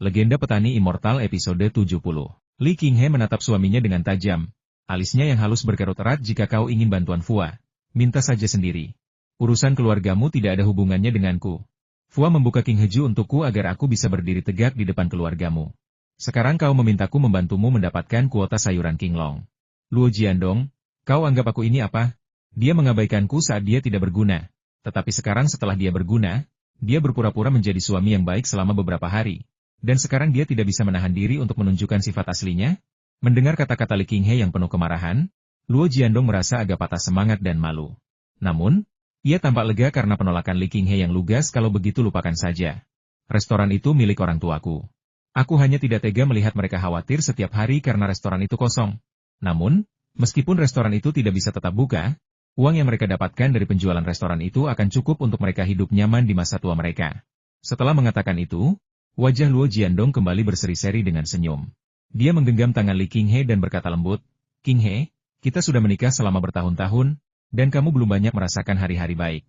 Legenda Petani Immortal episode 70. Li Qinghe menatap suaminya dengan tajam. Alisnya yang halus berkerut erat. Jika kau ingin bantuan Fua, minta saja sendiri. Urusan keluargamu tidak ada hubungannya denganku. Fua membuka King Heju untukku agar aku bisa berdiri tegak di depan keluargamu. Sekarang kau memintaku membantumu mendapatkan kuota sayuran King Long. Luo Jiandong, kau anggap aku ini apa? Dia mengabaikanku saat dia tidak berguna. Tetapi sekarang setelah dia berguna, dia berpura-pura menjadi suami yang baik selama beberapa hari. Dan sekarang dia tidak bisa menahan diri untuk menunjukkan sifat aslinya? Mendengar kata-kata Li Qinghe yang penuh kemarahan, Luo Jiandong merasa agak patah semangat dan malu. Namun, ia tampak lega karena penolakan Li Qinghe yang lugas. Kalau begitu lupakan saja. Restoran itu milik orang tuaku. Aku hanya tidak tega melihat mereka khawatir setiap hari karena restoran itu kosong. Namun, meskipun restoran itu tidak bisa tetap buka, uang yang mereka dapatkan dari penjualan restoran itu akan cukup untuk mereka hidup nyaman di masa tua mereka. Setelah mengatakan itu, wajah Luo Jiandong kembali berseri-seri dengan senyum. Dia menggenggam tangan Li Qinghe dan berkata lembut, "Qinghe, kita sudah menikah selama bertahun-tahun, dan kamu belum banyak merasakan hari-hari baik.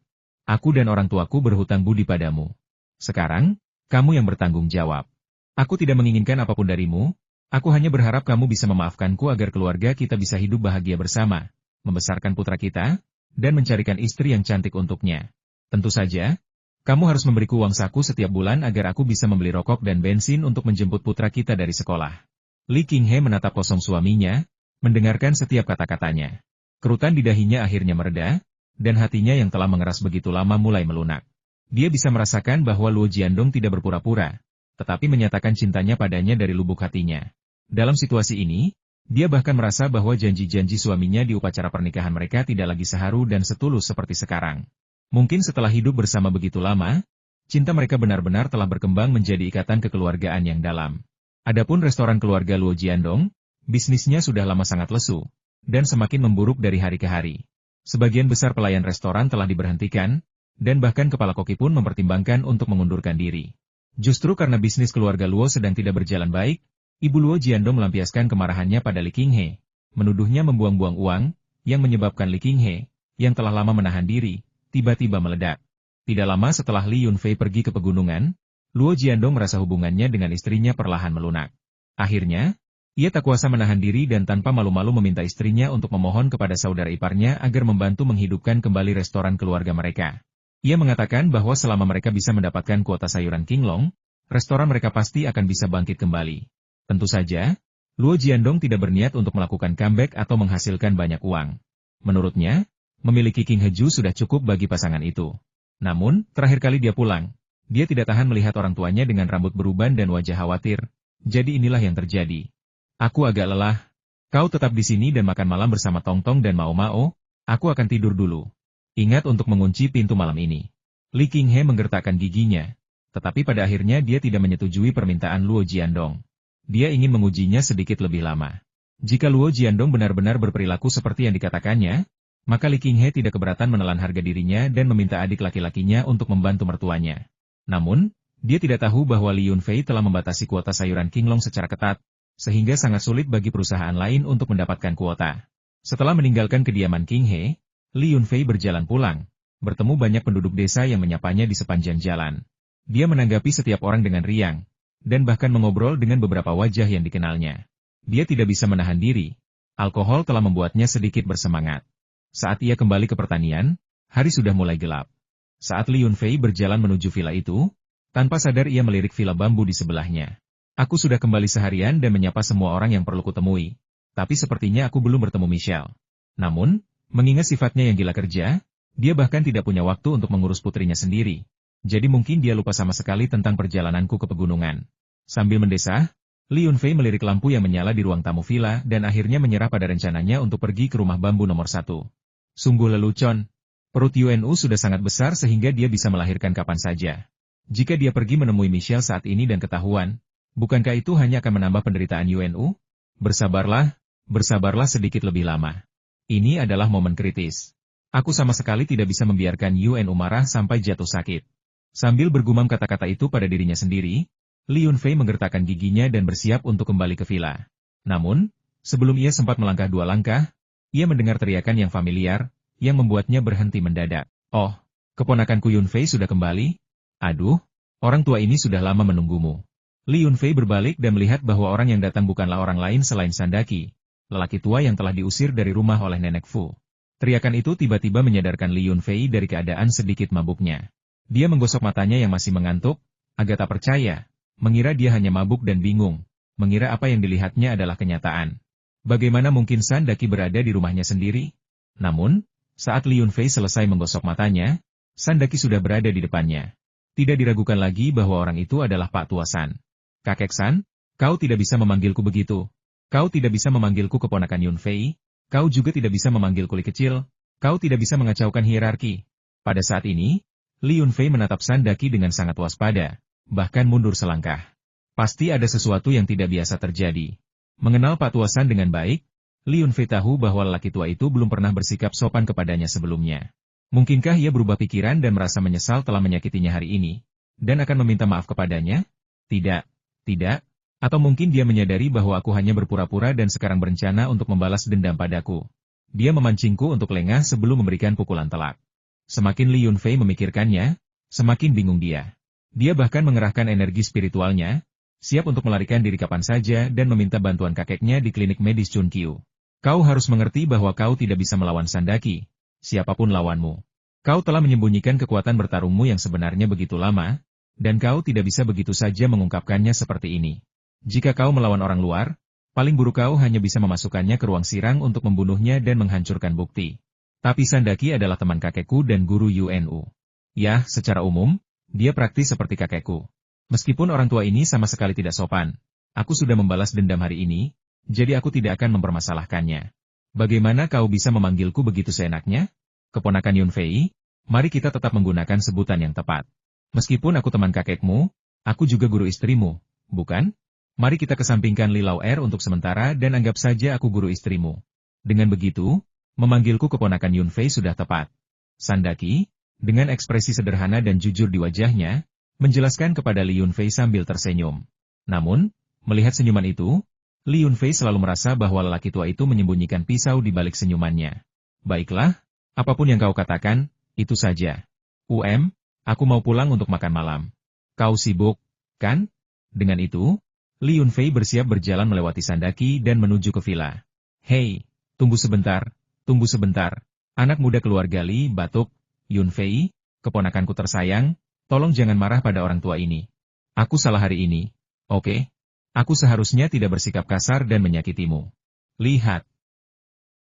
Aku dan orang tuaku berhutang budi padamu. Sekarang, kamu yang bertanggung jawab. Aku tidak menginginkan apapun darimu, aku hanya berharap kamu bisa memaafkanku agar keluarga kita bisa hidup bahagia bersama, membesarkan putra kita, dan mencarikan istri yang cantik untuknya. Tentu saja, kamu harus memberiku uang saku setiap bulan agar aku bisa membeli rokok dan bensin untuk menjemput putra kita dari sekolah." Li Qinghe menatap kosong suaminya, mendengarkan setiap kata-katanya. Kerutan di dahinya akhirnya mereda, dan hatinya yang telah mengeras begitu lama mulai melunak. Dia bisa merasakan bahwa Luo Jiandong tidak berpura-pura, tetapi menyatakan cintanya padanya dari lubuk hatinya. Dalam situasi ini, dia bahkan merasa bahwa janji-janji suaminya di upacara pernikahan mereka tidak lagi seharu dan setulus seperti sekarang. Mungkin setelah hidup bersama begitu lama, cinta mereka benar-benar telah berkembang menjadi ikatan kekeluargaan yang dalam. Adapun restoran keluarga Luo Jiandong, bisnisnya sudah lama sangat lesu, dan semakin memburuk dari hari ke hari. Sebagian besar pelayan restoran telah diberhentikan, dan bahkan kepala koki pun mempertimbangkan untuk mengundurkan diri. Justru karena bisnis keluarga Luo sedang tidak berjalan baik, Ibu Luo Jiandong melampiaskan kemarahannya pada Li Qinghe, menuduhnya membuang-buang uang, yang menyebabkan Li Qinghe, yang telah lama menahan diri, tiba-tiba meledak. Tidak lama setelah Li Yunfei pergi ke pegunungan, Luo Jiandong merasa hubungannya dengan istrinya perlahan melunak. Akhirnya, ia tak kuasa menahan diri dan tanpa malu-malu meminta istrinya untuk memohon kepada saudara iparnya agar membantu menghidupkan kembali restoran keluarga mereka. Ia mengatakan bahwa selama mereka bisa mendapatkan kuota sayuran King Long, restoran mereka pasti akan bisa bangkit kembali. Tentu saja, Luo Jiandong tidak berniat untuk melakukan comeback atau menghasilkan banyak uang. Menurutnya, memiliki King Heju sudah cukup bagi pasangan itu. Namun, terakhir kali dia pulang, dia tidak tahan melihat orang tuanya dengan rambut beruban dan wajah khawatir. Jadi inilah yang terjadi. "Aku agak lelah. Kau tetap di sini dan makan malam bersama Tong Tong dan Mao Mao. Aku akan tidur dulu. Ingat untuk mengunci pintu malam ini." Li Qinghe menggertakkan giginya. Tetapi pada akhirnya dia tidak menyetujui permintaan Luo Jiandong. Dia ingin mengujinya sedikit lebih lama. Jika Luo Jiandong benar-benar berperilaku seperti yang dikatakannya, maka Li Qinghe tidak keberatan menelan harga dirinya dan meminta adik laki-lakinya untuk membantu mertuanya. Namun, dia tidak tahu bahwa Li Yunfei telah membatasi kuota sayuran King Long secara ketat, sehingga sangat sulit bagi perusahaan lain untuk mendapatkan kuota. Setelah meninggalkan kediaman Qinghe, Li Yunfei berjalan pulang, bertemu banyak penduduk desa yang menyapanya di sepanjang jalan. Dia menanggapi setiap orang dengan riang, dan bahkan mengobrol dengan beberapa wajah yang dikenalnya. Dia tidak bisa menahan diri. Alkohol telah membuatnya sedikit bersemangat. Saat ia kembali ke pertanian, hari sudah mulai gelap. Saat Li Yunfei berjalan menuju villa itu, tanpa sadar ia melirik villa bambu di sebelahnya. "Aku sudah kembali seharian dan menyapa semua orang yang perlu kutemui. Tapi sepertinya aku belum bertemu Michelle." Namun, mengingat sifatnya yang gila kerja, dia bahkan tidak punya waktu untuk mengurus putrinya sendiri. Jadi mungkin dia lupa sama sekali tentang perjalananku ke pegunungan. Sambil mendesah, Li Yunfei melirik lampu yang menyala di ruang tamu villa dan akhirnya menyerah pada rencananya untuk pergi ke rumah bambu nomor 1. Sungguh lelucon. Perut Yunu sudah sangat besar sehingga dia bisa melahirkan kapan saja. Jika dia pergi menemui Michelle saat ini dan ketahuan, bukankah itu hanya akan menambah penderitaan Yunu? Bersabarlah sedikit lebih lama. Ini adalah momen kritis. Aku sama sekali tidak bisa membiarkan Yunu marah sampai jatuh sakit. Sambil bergumam kata-kata itu pada dirinya sendiri, Li Yunfei menggertakkan giginya dan bersiap untuk kembali ke villa. Namun, sebelum ia sempat melangkah 2 langkah, ia mendengar teriakan yang familiar, yang membuatnya berhenti mendadak. "Oh, keponakanku Yunfei sudah kembali? Aduh, orang tua ini sudah lama menunggumu." Li Yunfei berbalik dan melihat bahwa orang yang datang bukanlah orang lain selain Sandaki, lelaki tua yang telah diusir dari rumah oleh Nenek Fu. Teriakan itu tiba-tiba menyadarkan Li Yunfei dari keadaan sedikit mabuknya. Dia menggosok matanya yang masih mengantuk, agak tak percaya, mengira dia hanya mabuk dan bingung, mengira apa yang dilihatnya adalah kenyataan. Bagaimana mungkin Sandaki berada di rumahnya sendiri? Namun, saat Li Yunfei selesai menggosok matanya, Sandaki sudah berada di depannya. Tidak diragukan lagi bahwa orang itu adalah Pak Tua San. Kakek San, kau tidak bisa memanggilku begitu. Kau tidak bisa memanggilku keponakan Yunfei, kau juga tidak bisa memanggilku Li kecil, kau tidak bisa mengacaukan hierarki. Pada saat ini, Li Yunfei menatap Sandaki dengan sangat waspada, bahkan mundur selangkah. Pasti ada sesuatu yang tidak biasa terjadi. Mengenal Pak Tua San dengan baik, Li Yunfei tahu bahwa lelaki tua itu belum pernah bersikap sopan kepadanya sebelumnya. Mungkinkah ia berubah pikiran dan merasa menyesal telah menyakitinya hari ini, dan akan meminta maaf kepadanya? Tidak. Tidak, atau mungkin dia menyadari bahwa aku hanya berpura-pura dan sekarang berencana untuk membalas dendam padaku. Dia memancingku untuk lengah sebelum memberikan pukulan telak. Semakin Li Yunfei memikirkannya, semakin bingung dia. Dia bahkan mengerahkan energi spiritualnya, siap untuk melarikan diri kapan saja dan meminta bantuan kakeknya di klinik medis Chunkyu. Kau harus mengerti bahwa kau tidak bisa melawan Sandaki, siapapun lawanmu. Kau telah menyembunyikan kekuatan bertarungmu yang sebenarnya begitu lama, dan kau tidak bisa begitu saja mengungkapkannya seperti ini. Jika kau melawan orang luar, paling buruk kau hanya bisa memasukkannya ke ruang sirang untuk membunuhnya dan menghancurkan bukti. Tapi Sandaki adalah teman kakekku dan guru UNU. Ya, secara umum, dia praktis seperti kakekku. Meskipun orang tua ini sama sekali tidak sopan, aku sudah membalas dendam hari ini, jadi aku tidak akan mempermasalahkannya. Bagaimana kau bisa memanggilku begitu seenaknya? Keponakan Yunfei, mari kita tetap menggunakan sebutan yang tepat. Meskipun aku teman kakekmu, aku juga guru istrimu, bukan? Mari kita kesampingkan Li Lao Er untuk sementara dan anggap saja aku guru istrimu. Dengan begitu, memanggilku keponakan Yunfei sudah tepat. Sandaki, dengan ekspresi sederhana dan jujur di wajahnya, menjelaskan kepada Li Yunfei sambil tersenyum. Namun, melihat senyuman itu, Li Yunfei selalu merasa bahwa lelaki tua itu menyembunyikan pisau di balik senyumannya. Baiklah, apapun yang kau katakan, itu saja. Aku mau pulang untuk makan malam. Kau sibuk, kan? Dengan itu, Li Yunfei bersiap berjalan melewati Sandaki dan menuju ke villa. Hei, tunggu sebentar. Anak muda keluarga Li batuk. Yunfei, keponakanku tersayang, tolong jangan marah pada orang tua ini. Aku salah hari ini. Oke? Aku seharusnya tidak bersikap kasar dan menyakitimu. Lihat.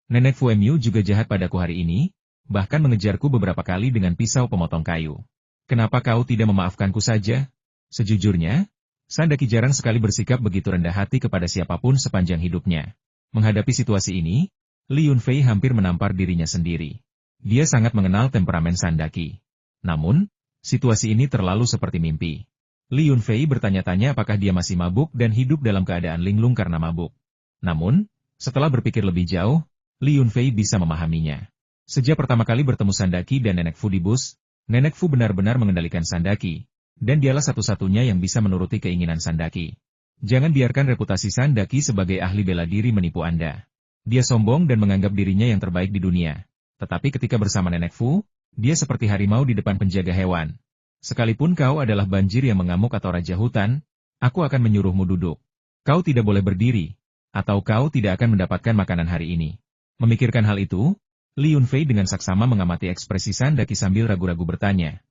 Nenek Fuemyu juga jahat padaku hari ini, bahkan mengejarku beberapa kali dengan pisau pemotong kayu. Kenapa kau tidak memaafkanku saja? Sejujurnya, Sandaki jarang sekali bersikap begitu rendah hati kepada siapapun sepanjang hidupnya. Menghadapi situasi ini, Li Yunfei hampir menampar dirinya sendiri. Dia sangat mengenal temperamen Sandaki. Namun, situasi ini terlalu seperti mimpi. Li Yunfei bertanya-tanya apakah dia masih mabuk dan hidup dalam keadaan linglung karena mabuk. Namun, setelah berpikir lebih jauh, Li Yunfei bisa memahaminya. Sejak pertama kali bertemu Sandaki dan Nenek Fu di bus, Nenek Fu benar-benar mengendalikan Sandaki, dan dialah satu-satunya yang bisa menuruti keinginan Sandaki. Jangan biarkan reputasi Sandaki sebagai ahli bela diri menipu Anda. Dia sombong dan menganggap dirinya yang terbaik di dunia. Tetapi ketika bersama Nenek Fu, dia seperti harimau di depan penjaga hewan. Sekalipun kau adalah banjir yang mengamuk atau raja hutan, aku akan menyuruhmu duduk. Kau tidak boleh berdiri, atau kau tidak akan mendapatkan makanan hari ini. Memikirkan hal itu, Li Yunfei dengan saksama mengamati ekspresi Sandaki sambil ragu-ragu bertanya,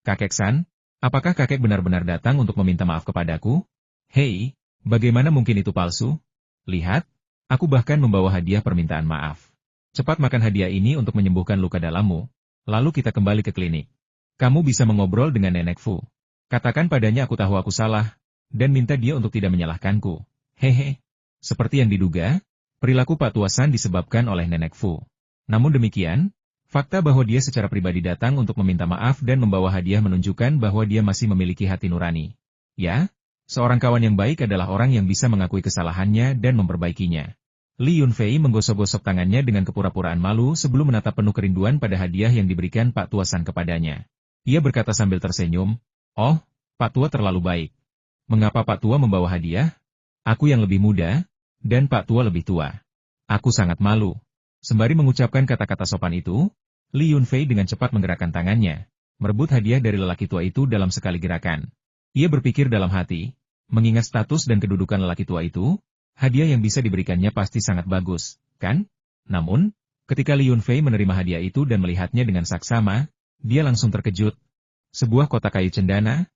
Kakek San, apakah kakek benar-benar datang untuk meminta maaf kepadaku? Hei, bagaimana mungkin itu palsu? Lihat, aku bahkan membawa hadiah permintaan maaf. Cepat makan hadiah ini untuk menyembuhkan luka dalammu, lalu kita kembali ke klinik. Kamu bisa mengobrol dengan Nenek Fu. Katakan padanya aku tahu aku salah, dan minta dia untuk tidak menyalahkanku. Hehe. Seperti yang diduga, perilaku Pak Tua San disebabkan oleh Nenek Fu. Namun demikian, fakta bahwa dia secara pribadi datang untuk meminta maaf dan membawa hadiah menunjukkan bahwa dia masih memiliki hati nurani. Ya, seorang kawan yang baik adalah orang yang bisa mengakui kesalahannya dan memperbaikinya. Li Yunfei menggosok-gosok tangannya dengan kepura-puraan malu sebelum menatap penuh kerinduan pada hadiah yang diberikan Pak Tua San kepadanya. Ia berkata sambil tersenyum, "Oh, Pak Tua terlalu baik. Mengapa Pak Tua membawa hadiah? Aku yang lebih muda, dan Pak Tua lebih tua. Aku sangat malu." Sembari mengucapkan kata-kata sopan itu, Li Yunfei dengan cepat menggerakkan tangannya, merebut hadiah dari lelaki tua itu dalam sekali gerakan. Ia berpikir dalam hati, Mengingat status dan kedudukan lelaki tua itu, hadiah yang bisa diberikannya pasti sangat bagus, kan? Namun, ketika Li Yunfei menerima hadiah itu dan melihatnya dengan saksama, dia langsung terkejut. Sebuah kotak kayu cendana?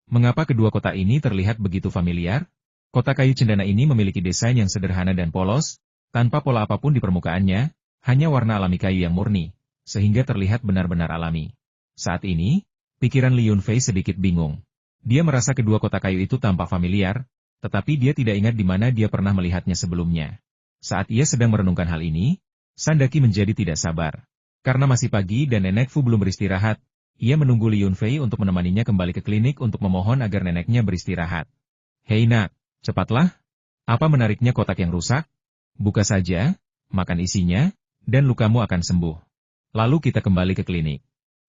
Mengapa kedua kotak ini terlihat begitu familiar? Kotak kayu cendana ini memiliki desain yang sederhana dan polos, tanpa pola apapun di permukaannya, hanya warna alami kayu yang murni, sehingga terlihat benar-benar alami. Saat ini, pikiran Li Yunfei sedikit bingung. Dia merasa kedua kotak kayu itu tampak familiar, tetapi dia tidak ingat di mana dia pernah melihatnya sebelumnya. Saat ia sedang merenungkan hal ini, Sandaki menjadi tidak sabar. Karena masih pagi dan Nenek Fu belum beristirahat, ia menunggu Li Yunfei untuk menemaninya kembali ke klinik untuk memohon agar neneknya beristirahat. Hei nak, cepatlah. Apa menariknya kotak yang rusak? Buka saja, makan isinya, dan lukamu akan sembuh. Lalu kita kembali ke klinik.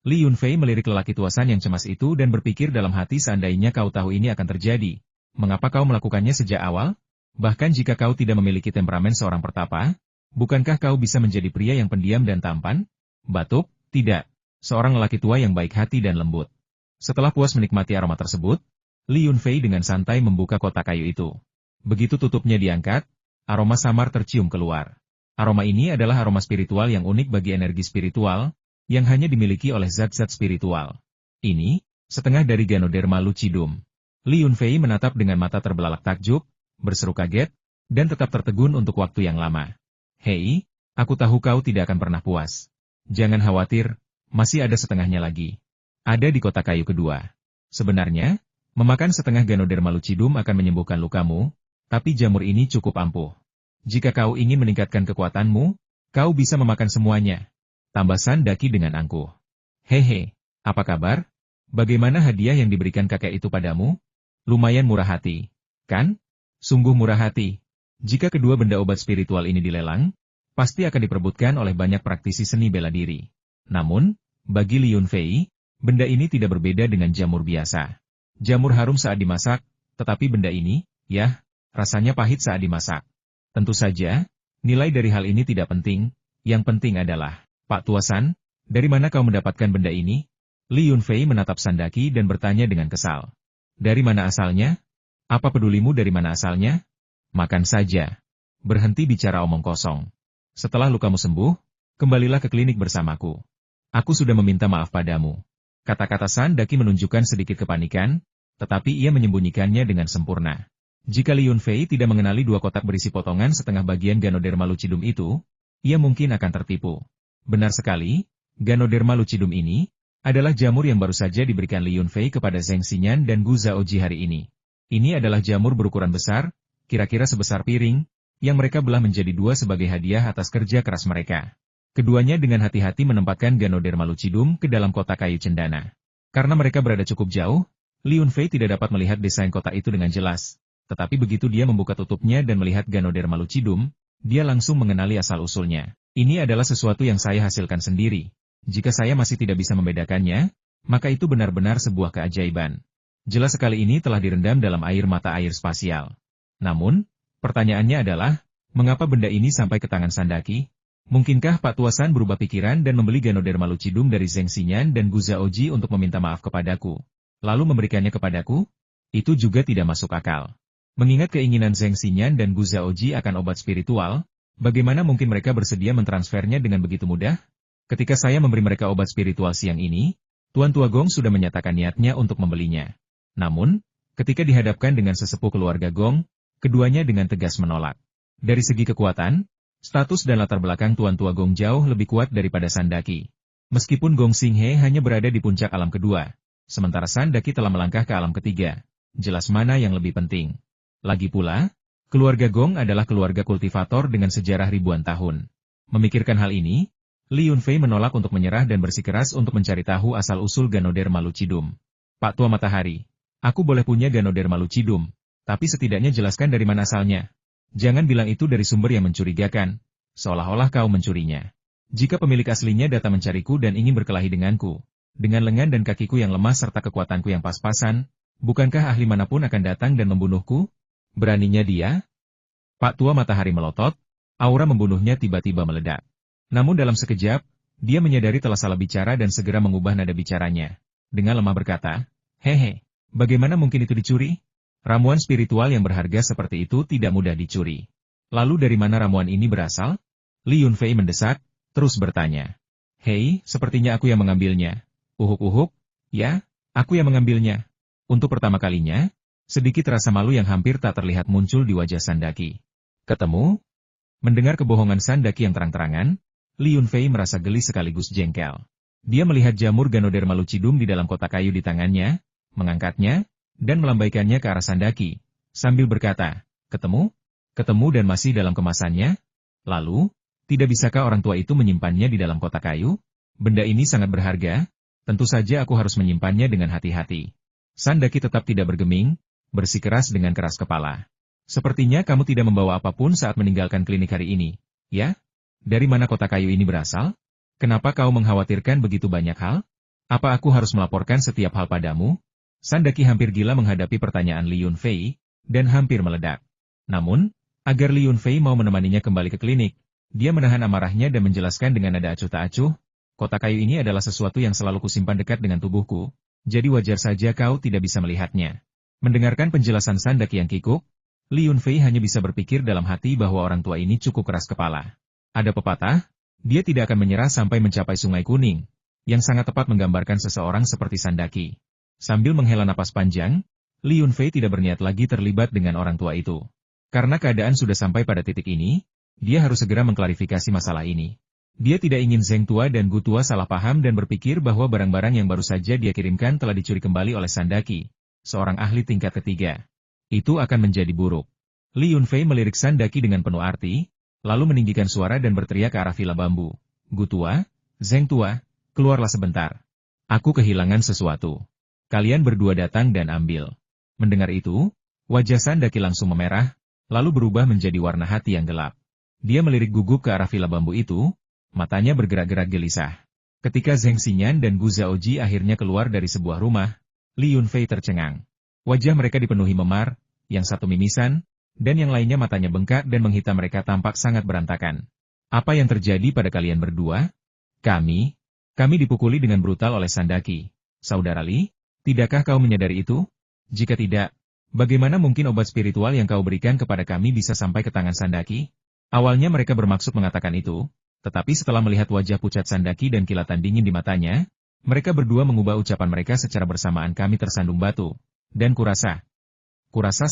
Li Yunfei melirik lelaki tuasan yang cemas itu dan berpikir dalam hati seandainya kau tahu ini akan terjadi. Mengapa kau melakukannya sejak awal? Bahkan jika kau tidak memiliki temperamen seorang pertapa, bukankah kau bisa menjadi pria yang pendiam dan tampan? Batuk, tidak. Seorang lelaki tua yang baik hati dan lembut. Setelah puas menikmati aroma tersebut, Li Yunfei dengan santai membuka kotak kayu itu. Begitu tutupnya diangkat, aroma samar tercium keluar. Aroma ini adalah aroma spiritual yang unik bagi energi spiritual, yang hanya dimiliki oleh zat-zat spiritual. Ini, setengah dari Ganoderma lucidum. Li Yunfei menatap dengan mata terbelalak takjub, berseru kaget, dan tetap tertegun untuk waktu yang lama. Hei, aku tahu kau tidak akan pernah puas. Jangan khawatir, masih ada setengahnya lagi. Ada di kotak kayu kedua. Sebenarnya, memakan setengah Ganoderma lucidum akan menyembuhkan lukamu, tapi jamur ini cukup ampuh. Jika kau ingin meningkatkan kekuatanmu, kau bisa memakan semuanya. Tambah Sandaki dengan angkuh. Hehe, apa kabar? Bagaimana hadiah yang diberikan kakek itu padamu? Lumayan murah hati, kan? Sungguh murah hati. Jika kedua benda obat spiritual ini dilelang, pasti akan diperebutkan oleh banyak praktisi seni bela diri. Namun, bagi Li Yunfei, benda ini tidak berbeda dengan jamur biasa. Jamur harum saat dimasak, tetapi benda ini, yah, rasanya pahit saat dimasak. Tentu saja, nilai dari hal ini tidak penting, yang penting adalah, Pak Tuasan, dari mana kau mendapatkan benda ini? Li Yunfei menatap Sandaki dan bertanya dengan kesal. Dari mana asalnya? Apa pedulimu dari mana asalnya? Makan saja. Berhenti bicara omong kosong. Setelah lukamu sembuh, kembalilah ke klinik bersamaku. Aku sudah meminta maaf padamu. Kata-kata Sandaki menunjukkan sedikit kepanikan, tetapi ia menyembunyikannya dengan sempurna. Jika Li Yunfei tidak mengenali dua kotak berisi potongan setengah bagian Ganoderma lucidum itu, ia mungkin akan tertipu. Benar sekali, Ganoderma lucidum ini adalah jamur yang baru saja diberikan Li Yunfei kepada Zheng Xinyan dan Gu Zaoji hari ini. Ini adalah jamur berukuran besar, kira-kira sebesar piring, yang mereka belah menjadi dua sebagai hadiah atas kerja keras mereka. Keduanya dengan hati-hati menempatkan Ganoderma lucidum ke dalam kotak kayu cendana. Karena mereka berada cukup jauh, Li Yunfei tidak dapat melihat desain kotak itu dengan jelas. Tetapi begitu dia membuka tutupnya dan melihat Ganoderma lucidum, dia langsung mengenali asal-usulnya. Ini adalah sesuatu yang saya hasilkan sendiri. Jika saya masih tidak bisa membedakannya, maka itu benar-benar sebuah keajaiban. Jelas sekali ini telah direndam dalam air mata air spasial. Namun, pertanyaannya adalah, mengapa benda ini sampai ke tangan Sandaki? Mungkinkah Pak Tuasan berubah pikiran dan membeli Ganoderma lucidum dari Zheng Xinyan dan Gu Zaoji untuk meminta maaf kepadaku, lalu memberikannya kepadaku? Itu juga tidak masuk akal. Mengingat keinginan Zheng Xinyan dan Gu Zaoji akan obat spiritual, bagaimana mungkin mereka bersedia mentransfernya dengan begitu mudah? Ketika saya memberi mereka obat spiritual siang ini, Tuan Tua Gong sudah menyatakan niatnya untuk membelinya. Namun, ketika dihadapkan dengan sesepuh keluarga Gong, keduanya dengan tegas menolak. Dari segi kekuatan, status dan latar belakang Tuan Tua Gong jauh lebih kuat daripada Sandaki. Meskipun Gong Xinghe hanya berada di puncak alam kedua, sementara Sandaki telah melangkah ke alam ketiga. Jelas mana yang lebih penting. Lagi pula, keluarga Gong adalah keluarga kultivator dengan sejarah ribuan tahun. Memikirkan hal ini, Li Yunfei menolak untuk menyerah dan bersikeras untuk mencari tahu asal-usul Ganoderma lucidum. Pak Tua Matahari, aku boleh punya Ganoderma lucidum, tapi setidaknya jelaskan dari mana asalnya. Jangan bilang itu dari sumber yang mencurigakan, seolah-olah kau mencurinya. Jika pemilik aslinya datang mencariku dan ingin berkelahi denganku, dengan lengan dan kakiku yang lemah serta kekuatanku yang pas-pasan, bukankah ahli manapun akan datang dan membunuhku? Beraninya dia? Pak Tua Matahari melotot, aura membunuhnya tiba-tiba meledak. Namun dalam sekejap, dia menyadari telah salah bicara dan segera mengubah nada bicaranya. Dengan lemah berkata, hehe, bagaimana mungkin itu dicuri? Ramuan spiritual yang berharga seperti itu tidak mudah dicuri. Lalu dari mana ramuan ini berasal? Li Yunfei mendesak, terus bertanya. Hei, sepertinya aku yang mengambilnya. Uhuk-uhuk, ya, aku yang mengambilnya. Untuk pertama kalinya, sedikit rasa malu yang hampir tak terlihat muncul di wajah Sandaki. Ketemu? Mendengar kebohongan Sandaki yang terang-terangan, Li Yunfei merasa geli sekaligus jengkel. Dia melihat jamur Ganoderma lucidum di dalam kotak kayu di tangannya, mengangkatnya, dan melambaikannya ke arah Sandaki, sambil berkata, ketemu? Ketemu dan masih dalam kemasannya? Lalu, tidak bisakah orang tua itu menyimpannya di dalam kotak kayu? Benda ini sangat berharga, tentu saja aku harus menyimpannya dengan hati-hati. Sandaki tetap tidak bergeming, bersikeras dengan keras kepala. Sepertinya kamu tidak membawa apapun saat meninggalkan klinik hari ini, ya? Dari mana kotak kayu ini berasal? Kenapa kau mengkhawatirkan begitu banyak hal? Apa aku harus melaporkan setiap hal padamu? Sandaki hampir gila menghadapi pertanyaan Li Yunfei, dan hampir meledak. Namun, agar Li Yunfei mau menemaninya kembali ke klinik, dia menahan amarahnya dan menjelaskan dengan nada acuh tak acuh, kotak kayu ini adalah sesuatu yang selalu kusimpan dekat dengan tubuhku, jadi wajar saja kau tidak bisa melihatnya. Mendengarkan penjelasan Sandaki yang kikuk, Li Yunfei hanya bisa berpikir dalam hati bahwa orang tua ini cukup keras kepala. Ada pepatah, dia tidak akan menyerah sampai mencapai Sungai Kuning, yang sangat tepat menggambarkan seseorang seperti Sandaki. Sambil menghela napas panjang, Li Yunfei tidak berniat lagi terlibat dengan orang tua itu. Karena keadaan sudah sampai pada titik ini, dia harus segera mengklarifikasi masalah ini. Dia tidak ingin Zheng Tua dan Gu Tua salah paham dan berpikir bahwa barang-barang yang baru saja dia kirimkan telah dicuri kembali oleh Sandaki, seorang ahli tingkat ketiga. Itu akan menjadi buruk. Li Yunfei melirik Sandaki dengan penuh arti, lalu meninggikan suara dan berteriak ke arah villa bambu. Gu Tua, Zheng Tua, keluarlah sebentar. Aku kehilangan sesuatu. Kalian berdua datang dan ambil. Mendengar itu, wajah Sandaki langsung memerah, lalu berubah menjadi warna hati yang gelap. Dia melirik gugup ke arah villa bambu itu, matanya bergerak-gerak gelisah. Ketika Zheng Xinyan dan Gu Zaoji akhirnya keluar dari sebuah rumah, Li Yunfei tercengang. Wajah mereka dipenuhi memar, yang satu mimisan, dan yang lainnya matanya bengkak dan menghitam mereka tampak sangat berantakan. Apa yang terjadi pada kalian berdua? Kami dipukuli dengan brutal oleh Sandaki. Saudara Li? Tidakkah kau menyadari itu? Jika tidak, bagaimana mungkin obat spiritual yang kau berikan kepada kami bisa sampai ke tangan Sandaki? Awalnya mereka bermaksud mengatakan itu, tetapi setelah melihat wajah pucat Sandaki dan kilatan dingin di matanya, mereka berdua mengubah ucapan mereka secara bersamaan. Kami tersandung batu. Dan kurasa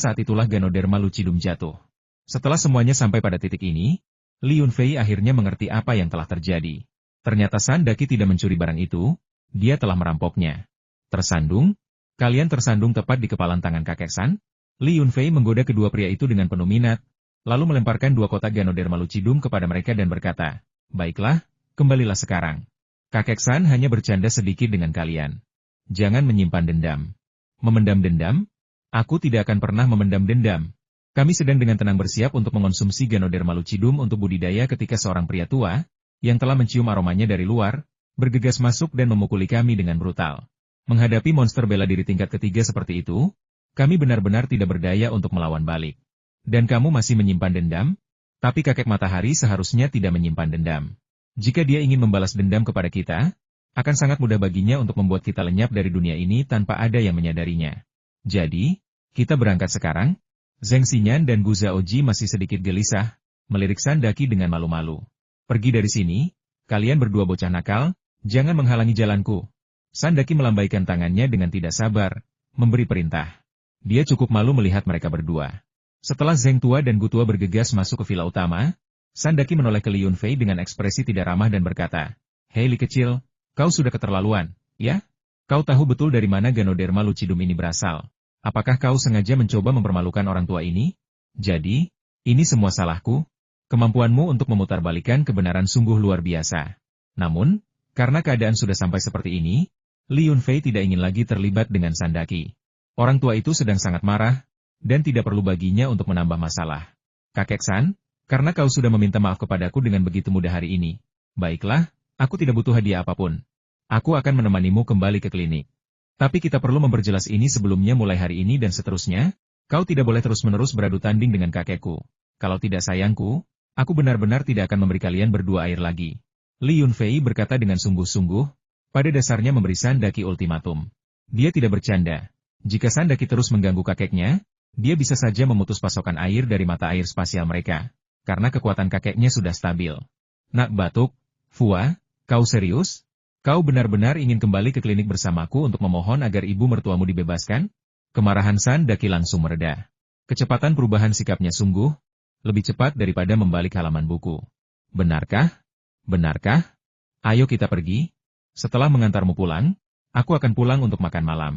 saat itulah Ganoderma lucidum jatuh. Setelah semuanya sampai pada titik ini, Li Yunfei akhirnya mengerti apa yang telah terjadi. Ternyata Sandaki tidak mencuri barang itu, dia telah merampoknya. Tersandung? Kalian tersandung tepat di kepalan tangan kakek San? Li Yunfei menggoda kedua pria itu dengan penuh minat, lalu melemparkan 2 kotak Ganoderma lucidum kepada mereka dan berkata, baiklah, kembalilah sekarang. Kakek San hanya bercanda sedikit dengan kalian. Jangan menyimpan dendam. Memendam dendam? Aku tidak akan pernah memendam dendam. Kami sedang dengan tenang bersiap untuk mengonsumsi Ganoderma lucidum untuk budidaya ketika seorang pria tua, yang telah mencium aromanya dari luar, bergegas masuk dan memukuli kami dengan brutal. Menghadapi monster bela diri tingkat ketiga seperti itu, kami benar-benar tidak berdaya untuk melawan balik. Dan kamu masih menyimpan dendam? Tapi kakek matahari seharusnya tidak menyimpan dendam. Jika dia ingin membalas dendam kepada kita, akan sangat mudah baginya untuk membuat kita lenyap dari dunia ini tanpa ada yang menyadarinya. Jadi, kita berangkat sekarang? Zheng Xinyan dan Gu Zaoji masih sedikit gelisah, melirik Sandaki dengan malu-malu. Pergi dari sini, kalian berdua bocah nakal, jangan menghalangi jalanku. Sandaki melambaikan tangannya dengan tidak sabar, memberi perintah. Dia cukup malu melihat mereka berdua. Setelah Zheng Tua dan Gu Tua bergegas masuk ke villa utama, Sandaki menoleh ke Li Yunfei dengan ekspresi tidak ramah dan berkata, Hei Li kecil, kau sudah keterlaluan, ya? Kau tahu betul dari mana Ganoderma lucidum ini berasal. Apakah kau sengaja mencoba mempermalukan orang tua ini? Jadi, ini semua salahku? Kemampuanmu untuk memutarbalikkan kebenaran sungguh luar biasa. Namun, karena keadaan sudah sampai seperti ini, Li Yunfei tidak ingin lagi terlibat dengan Sandaki. Orang tua itu sedang sangat marah, dan tidak perlu baginya untuk menambah masalah. Kakek San, karena kau sudah meminta maaf kepadaku dengan begitu mudah hari ini. Baiklah, aku tidak butuh hadiah apapun. Aku akan menemanimu kembali ke klinik. Tapi kita perlu memperjelas ini sebelumnya mulai hari ini dan seterusnya, kau tidak boleh terus-menerus beradu tanding dengan kakekku. Kalau tidak sayangku, aku benar-benar tidak akan memberi kalian berdua air lagi. Li Yunfei berkata dengan sungguh-sungguh, pada dasarnya memberi Sandaki ultimatum. Dia tidak bercanda. Jika Sandaki terus mengganggu kakeknya, dia bisa saja memutus pasokan air dari mata air spasial mereka, karena kekuatan kakeknya sudah stabil. Nak batuk, Fua, kau serius? Kau benar-benar ingin kembali ke klinik bersamaku untuk memohon agar ibu mertuamu dibebaskan? Kemarahan San Daki langsung mereda. Kecepatan perubahan sikapnya sungguh lebih cepat daripada membalik halaman buku. Benarkah? Benarkah? Ayo kita pergi. Setelah mengantarmu pulang, aku akan pulang untuk makan malam.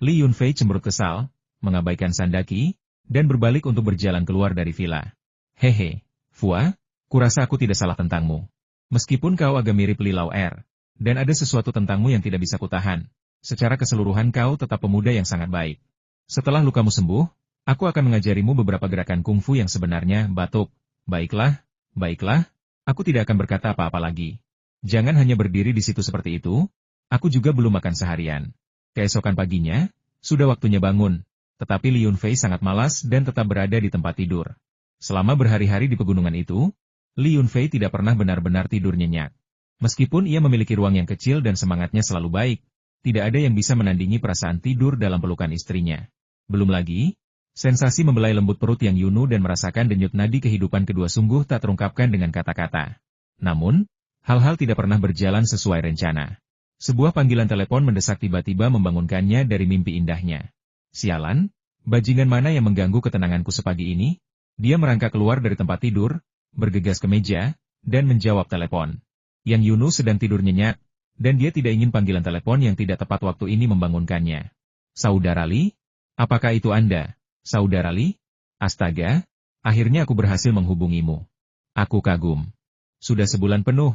Li Yunfei cemberut kesal, mengabaikan San Daki, dan berbalik untuk berjalan keluar dari villa. Hehe, Fua, kurasa aku tidak salah tentangmu. Meskipun kau agak mirip Li Lao Er, dan ada sesuatu tentangmu yang tidak bisa kutahan, secara keseluruhan kau tetap pemuda yang sangat baik. Setelah lukamu sembuh, aku akan mengajarimu beberapa gerakan kungfu yang sebenarnya. Batuk. Baiklah, baiklah, aku tidak akan berkata apa-apa lagi. Jangan hanya berdiri di situ seperti itu, aku juga belum makan seharian. Keesokan paginya, sudah waktunya bangun. Tetapi Li Yunfei sangat malas dan tetap berada di tempat tidur. Selama berhari-hari di pegunungan itu, Li Yunfei tidak pernah benar-benar tidur nyenyak. Meskipun ia memiliki ruang yang kecil dan semangatnya selalu baik, tidak ada yang bisa menandingi perasaan tidur dalam pelukan istrinya. Belum lagi, sensasi membelai lembut perut yang Yunu dan merasakan denyut nadi kehidupan kedua sungguh tak terungkapkan dengan kata-kata. Namun, hal-hal tidak pernah berjalan sesuai rencana. Sebuah panggilan telepon mendesak tiba-tiba membangunkannya dari mimpi indahnya. Sialan, bajingan mana yang mengganggu ketenanganku sepagi ini? Dia merangkak keluar dari tempat tidur, bergegas ke meja, dan menjawab telepon. Yang Yunu sedang tidur nyenyak, dan dia tidak ingin panggilan telepon yang tidak tepat waktu ini membangunkannya. Saudara Li? Apakah itu Anda, Saudara Li? Astaga, akhirnya aku berhasil menghubungimu. Aku kagum. Sudah sebulan penuh.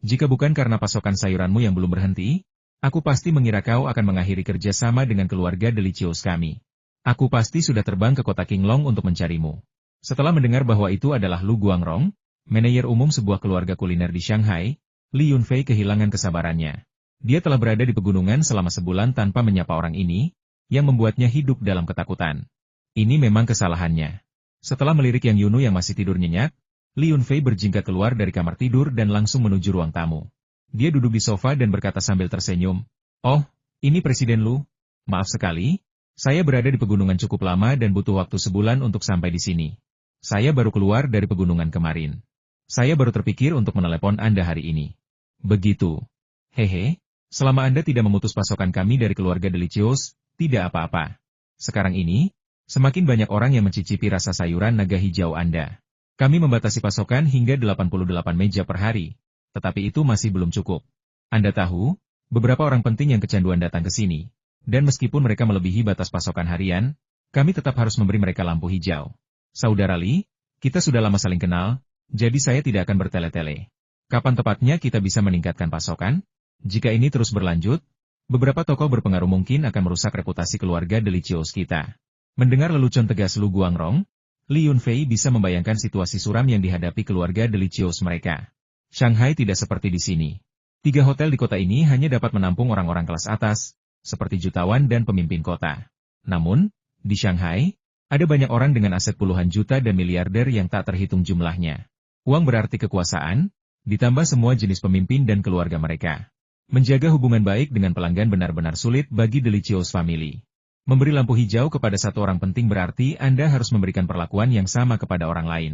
Jika bukan karena pasokan sayuranmu yang belum berhenti, aku pasti mengira kau akan mengakhiri kerja sama dengan keluarga Delicious kami. Aku pasti sudah terbang ke kota Qinglong untuk mencarimu. Setelah mendengar bahwa itu adalah Lu Guangrong, manajer umum sebuah keluarga kuliner di Shanghai, Li Yunfei kehilangan kesabarannya. Dia telah berada di pegunungan selama sebulan tanpa menyapa orang ini, yang membuatnya hidup dalam ketakutan. Ini memang kesalahannya. Setelah melirik Yang Yunu yang masih tidur nyenyak, Li Yunfei berjingkrak keluar dari kamar tidur dan langsung menuju ruang tamu. Dia duduk di sofa dan berkata sambil tersenyum, "Oh, ini Presiden Lu. Maaf sekali, saya berada di pegunungan cukup lama dan butuh waktu sebulan untuk sampai di sini. Saya baru keluar dari pegunungan kemarin. Saya baru terpikir untuk menelepon Anda hari ini." Begitu. Hehe, selama Anda tidak memutus pasokan kami dari keluarga Delicious, tidak apa-apa. Sekarang ini, semakin banyak orang yang mencicipi rasa sayuran naga hijau Anda. Kami membatasi pasokan hingga 88 meja per hari, tetapi itu masih belum cukup. Anda tahu, beberapa orang penting yang kecanduan datang ke sini, dan meskipun mereka melebihi batas pasokan harian, kami tetap harus memberi mereka lampu hijau. Saudara Li, kita sudah lama saling kenal, jadi saya tidak akan bertele-tele. Kapan tepatnya kita bisa meningkatkan pasokan? Jika ini terus berlanjut, beberapa tokoh berpengaruh mungkin akan merusak reputasi keluarga Delicious kita. Mendengar lelucon tegas Lu Guangrong, Li Yunfei bisa membayangkan situasi suram yang dihadapi keluarga Delicious mereka. Shanghai tidak seperti di sini. 3 hotel di kota ini hanya dapat menampung orang-orang kelas atas, seperti jutawan dan pemimpin kota. Namun, di Shanghai, ada banyak orang dengan aset puluhan juta dan miliarder yang tak terhitung jumlahnya. Uang berarti kekuasaan, ditambah semua jenis pemimpin dan keluarga mereka. Menjaga hubungan baik dengan pelanggan benar-benar sulit bagi Delicious Family. Memberi lampu hijau kepada satu orang penting berarti Anda harus memberikan perlakuan yang sama kepada orang lain.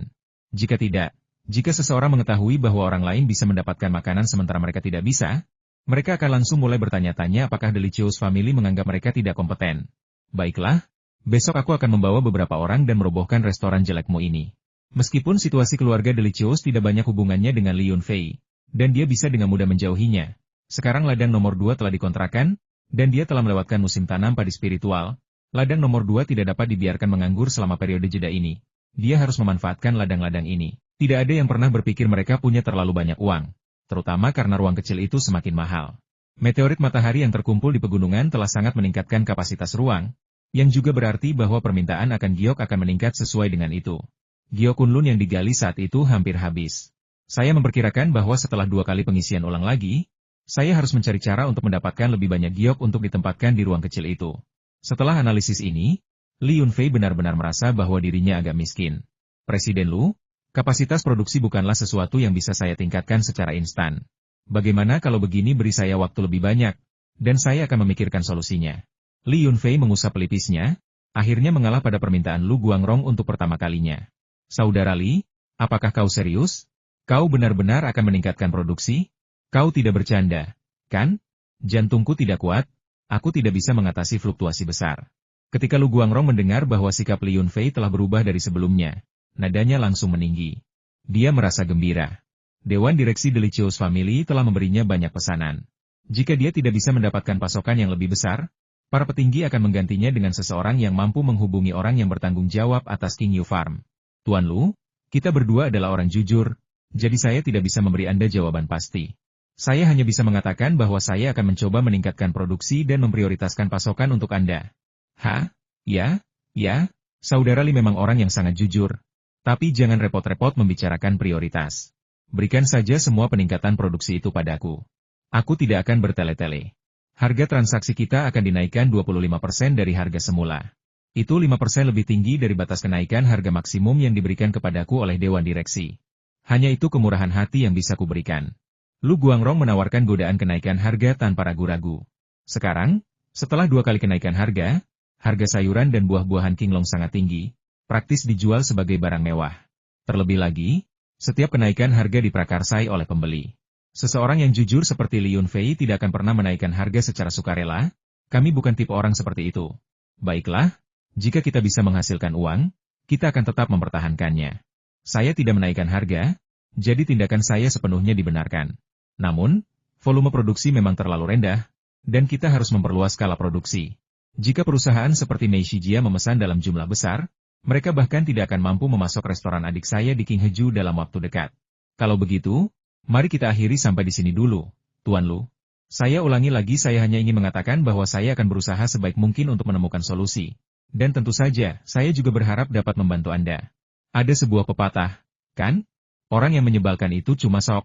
Jika tidak, jika seseorang mengetahui bahwa orang lain bisa mendapatkan makanan sementara mereka tidak bisa, mereka akan langsung mulai bertanya-tanya apakah Delicious Family menganggap mereka tidak kompeten. Baiklah, besok aku akan membawa beberapa orang dan merobohkan restoran jelekmu ini. Meskipun situasi keluarga Delicious tidak banyak hubungannya dengan Li Yunfei, dan dia bisa dengan mudah menjauhinya. Sekarang ladang nomor 2 telah dikontrakan, dan dia telah melewatkan musim tanam padi spiritual. Ladang nomor 2 tidak dapat dibiarkan menganggur selama periode jeda ini. Dia harus memanfaatkan ladang-ladang ini. Tidak ada yang pernah berpikir mereka punya terlalu banyak uang, terutama karena ruang kecil itu semakin mahal. Meteorit matahari yang terkumpul di pegunungan telah sangat meningkatkan kapasitas ruang, yang juga berarti bahwa permintaan akan giok akan meningkat sesuai dengan itu. Giok Kunlun yang digali saat itu hampir habis. Saya memperkirakan bahwa setelah 2 kali pengisian ulang lagi, saya harus mencari cara untuk mendapatkan lebih banyak giok untuk ditempatkan di ruang kecil itu. Setelah analisis ini, Li Yunfei benar-benar merasa bahwa dirinya agak miskin. Presiden Lu, kapasitas produksi bukanlah sesuatu yang bisa saya tingkatkan secara instan. Bagaimana kalau begini beri saya waktu lebih banyak, dan saya akan memikirkan solusinya. Li Yunfei mengusap pelipisnya, Akhirnya mengalah pada permintaan Lu Guangrong untuk pertama kalinya. Saudara Li, apakah kau serius? Kau benar-benar akan meningkatkan produksi? Kau tidak bercanda, kan? Jantungku tidak kuat, aku tidak bisa mengatasi fluktuasi besar. Ketika Lu Guangrong mendengar bahwa sikap Li Yunfei telah berubah dari sebelumnya, nadanya langsung meninggi. Dia merasa gembira. Dewan Direksi Delicious Family telah memberinya banyak pesanan. Jika dia tidak bisa mendapatkan pasokan yang lebih besar, para petinggi akan menggantinya dengan seseorang yang mampu menghubungi orang yang bertanggung jawab atas King Yu Farm. Tuan Lu, kita berdua adalah orang jujur, jadi saya tidak bisa memberi Anda jawaban pasti. Saya hanya bisa mengatakan bahwa saya akan mencoba meningkatkan produksi dan memprioritaskan pasokan untuk Anda. Hah? Ya? Saudara Li memang orang yang sangat jujur. Tapi jangan repot-repot membicarakan prioritas. Berikan saja semua peningkatan produksi itu padaku. Aku tidak akan bertele-tele. Harga transaksi kita akan dinaikkan 25% dari harga semula. Itu 5% lebih tinggi dari batas kenaikan harga maksimum yang diberikan kepadaku oleh Dewan Direksi. Hanya itu kemurahan hati yang bisa kuberikan. Lu Guangrong menawarkan godaan kenaikan harga tanpa ragu-ragu. Sekarang, setelah 2 kali kenaikan harga sayuran dan buah-buahan Qinglong sangat tinggi, praktis dijual sebagai barang mewah. Terlebih lagi, setiap kenaikan harga diprakarsai oleh pembeli. Seseorang yang jujur seperti Li Yunfei tidak akan pernah menaikkan harga secara sukarela. Kami bukan tipe orang seperti itu. Baiklah, jika kita bisa menghasilkan uang, kita akan tetap mempertahankannya. Saya tidak menaikkan harga, jadi tindakan saya sepenuhnya dibenarkan. Namun, volume produksi memang terlalu rendah, dan kita harus memperluas skala produksi. Jika perusahaan seperti Meishijia memesan dalam jumlah besar, mereka bahkan tidak akan mampu memasok restoran adik saya di Qingheju dalam waktu dekat. Kalau begitu, mari kita akhiri sampai di sini dulu, Tuan Lu. Saya ulangi lagi, saya hanya ingin mengatakan bahwa saya akan berusaha sebaik mungkin untuk menemukan solusi. Dan tentu saja, saya juga berharap dapat membantu Anda. Ada sebuah pepatah, kan? Orang yang menyebalkan itu cuma sok.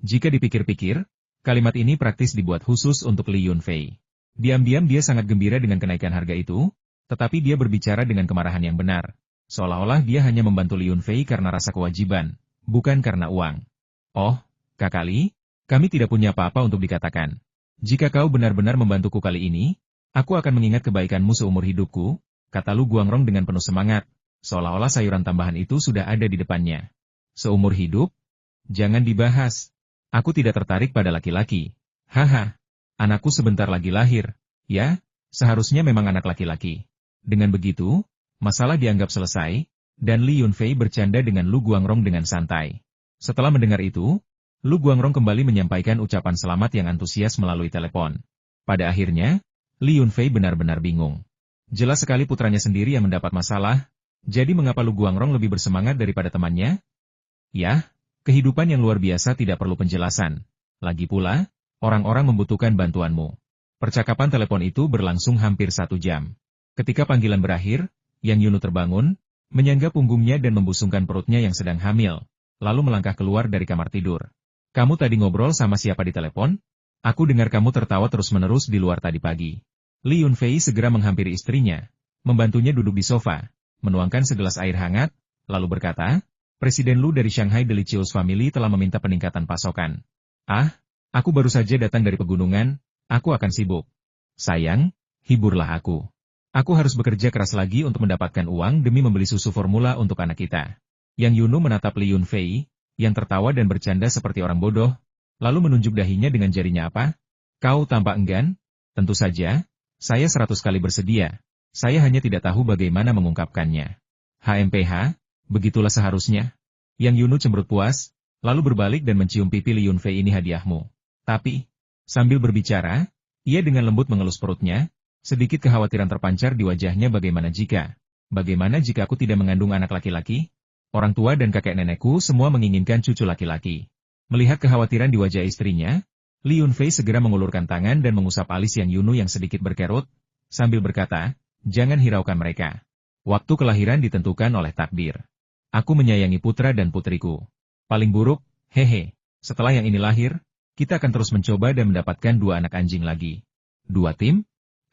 Jika dipikir-pikir, kalimat ini praktis dibuat khusus untuk Li Yunfei. Diam-diam dia sangat gembira dengan kenaikan harga itu, tetapi dia berbicara dengan kemarahan yang benar. Seolah-olah dia hanya membantu Li Yunfei karena rasa kewajiban, bukan karena uang. Oh, Kakak Li, kami tidak punya apa-apa untuk dikatakan. Jika kau benar-benar membantuku kali ini, aku akan mengingat kebaikanmu seumur hidupku, kata Lu Guangrong dengan penuh semangat, seolah-olah sayuran tambahan itu sudah ada di depannya. Seumur hidup? Jangan dibahas. Aku tidak tertarik pada laki-laki. Haha, anakku sebentar lagi lahir. Ya, seharusnya memang anak laki-laki. Dengan begitu, masalah dianggap selesai, dan Li Yunfei bercanda dengan Lu Guangrong dengan santai. Setelah mendengar itu, Lu Guangrong kembali menyampaikan ucapan selamat yang antusias melalui telepon. Pada akhirnya, Li Yunfei benar-benar bingung. Jelas sekali putranya sendiri yang mendapat masalah, jadi mengapa Lu Guangrong lebih bersemangat daripada temannya? Ya, kehidupan yang luar biasa tidak perlu penjelasan. Lagi pula, orang-orang membutuhkan bantuanmu. Percakapan telepon itu berlangsung hampir 1 jam. Ketika panggilan berakhir, Yang Yunu terbangun, menyangga punggungnya dan membusungkan perutnya yang sedang hamil, lalu melangkah keluar dari kamar tidur. Kamu tadi ngobrol sama siapa di telepon? Aku dengar kamu tertawa terus-menerus di luar tadi pagi. Li Yunfei segera menghampiri istrinya, membantunya duduk di sofa, menuangkan segelas air hangat, lalu berkata, Presiden Lu dari Shanghai Delicious Family telah meminta peningkatan pasokan. Ah, aku baru saja datang dari pegunungan, aku akan sibuk. Sayang, hiburlah aku. Aku harus bekerja keras lagi untuk mendapatkan uang demi membeli susu formula untuk anak kita. Yang Yunu menatap Li Yunfei, yang tertawa dan bercanda seperti orang bodoh, lalu menunjuk dahinya dengan jarinya. Apa? Kau tampak enggan? Tentu saja, saya 100 kali bersedia. Saya hanya tidak tahu bagaimana mengungkapkannya. HMPH, begitulah seharusnya. Yang Yunu cemberut puas, lalu berbalik dan mencium pipi Li Yunfei. Ini hadiahmu. Tapi, sambil berbicara, ia dengan lembut mengelus perutnya. Sedikit kekhawatiran terpancar di wajahnya. Bagaimana jika aku tidak mengandung anak laki-laki? Orang tua dan kakek nenekku semua menginginkan cucu laki-laki. Melihat kekhawatiran di wajah istrinya, Li Yunfei segera mengulurkan tangan dan mengusap alis Yang Yunu yang sedikit berkerut, sambil berkata, jangan hiraukan mereka. Waktu kelahiran ditentukan oleh takdir. Aku menyayangi putra dan putriku. Paling buruk, hehe, setelah yang ini lahir, kita akan terus mencoba dan mendapatkan 2 anak anjing lagi. 2 tim?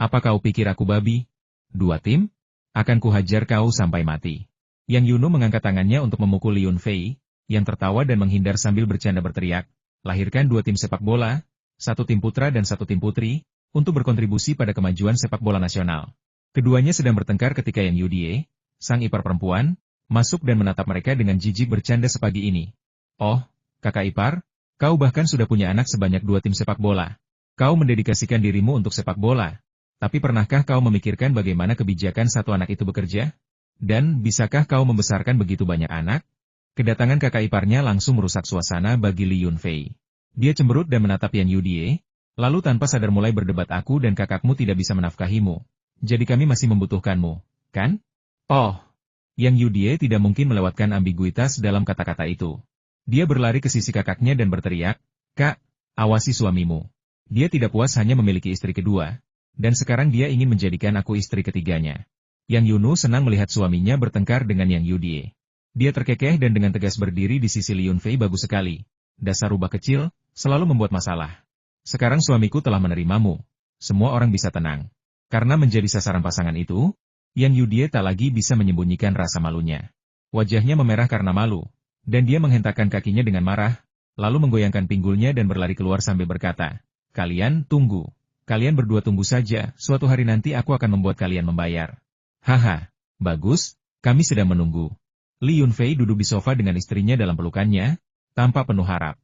Apa kau pikir aku babi? 2 tim? Akan kuhajar kau sampai mati. Yang Yunu mengangkat tangannya untuk memukul Li Yunfei, yang tertawa dan menghindar sambil bercanda berteriak, lahirkan 2 tim sepak bola, 1 tim putra dan 1 tim putri, untuk berkontribusi pada kemajuan sepak bola nasional. Keduanya sedang bertengkar ketika Yang Yudie, sang ipar perempuan, masuk dan menatap mereka dengan jijik bercanda sepagi ini. Oh, kakak ipar, kau bahkan sudah punya anak sebanyak 2 tim sepak bola. Kau mendedikasikan dirimu untuk sepak bola. Tapi pernahkah kau memikirkan bagaimana kebijakan satu anak itu bekerja? Dan bisakah kau membesarkan begitu banyak anak? Kedatangan kakak iparnya langsung merusak suasana bagi Li Yunfei. Dia cemberut dan menatap Yang Yudie, lalu tanpa sadar mulai berdebat, aku dan kakakmu tidak bisa menafkahimu. Jadi kami masih membutuhkanmu, kan? Oh, Yang Yudie tidak mungkin melewatkan ambiguitas dalam kata-kata itu. Dia berlari ke sisi kakaknya dan berteriak, Kak, awasi suamimu. Dia tidak puas hanya memiliki istri kedua, dan sekarang dia ingin menjadikan aku istri ketiganya. Yang Yunu senang melihat suaminya bertengkar dengan Yang Yudie. Dia terkekeh dan dengan tegas berdiri di sisi Li Yunfei. Bagus sekali. Dasar rubah kecil, selalu membuat masalah. Sekarang suamiku telah menerimamu. Semua orang bisa tenang. Karena menjadi sasaran pasangan itu, Yang Yudie tak lagi bisa menyembunyikan rasa malunya. Wajahnya memerah karena malu, dan dia menghentakkan kakinya dengan marah, lalu menggoyangkan pinggulnya dan berlari keluar sambil berkata, kalian tunggu. Kalian berdua tunggu saja, suatu hari nanti aku akan membuat kalian membayar. Haha, bagus, kami sedang menunggu. Li Yunfei duduk di sofa dengan istrinya dalam pelukannya, tanpa penuh harap.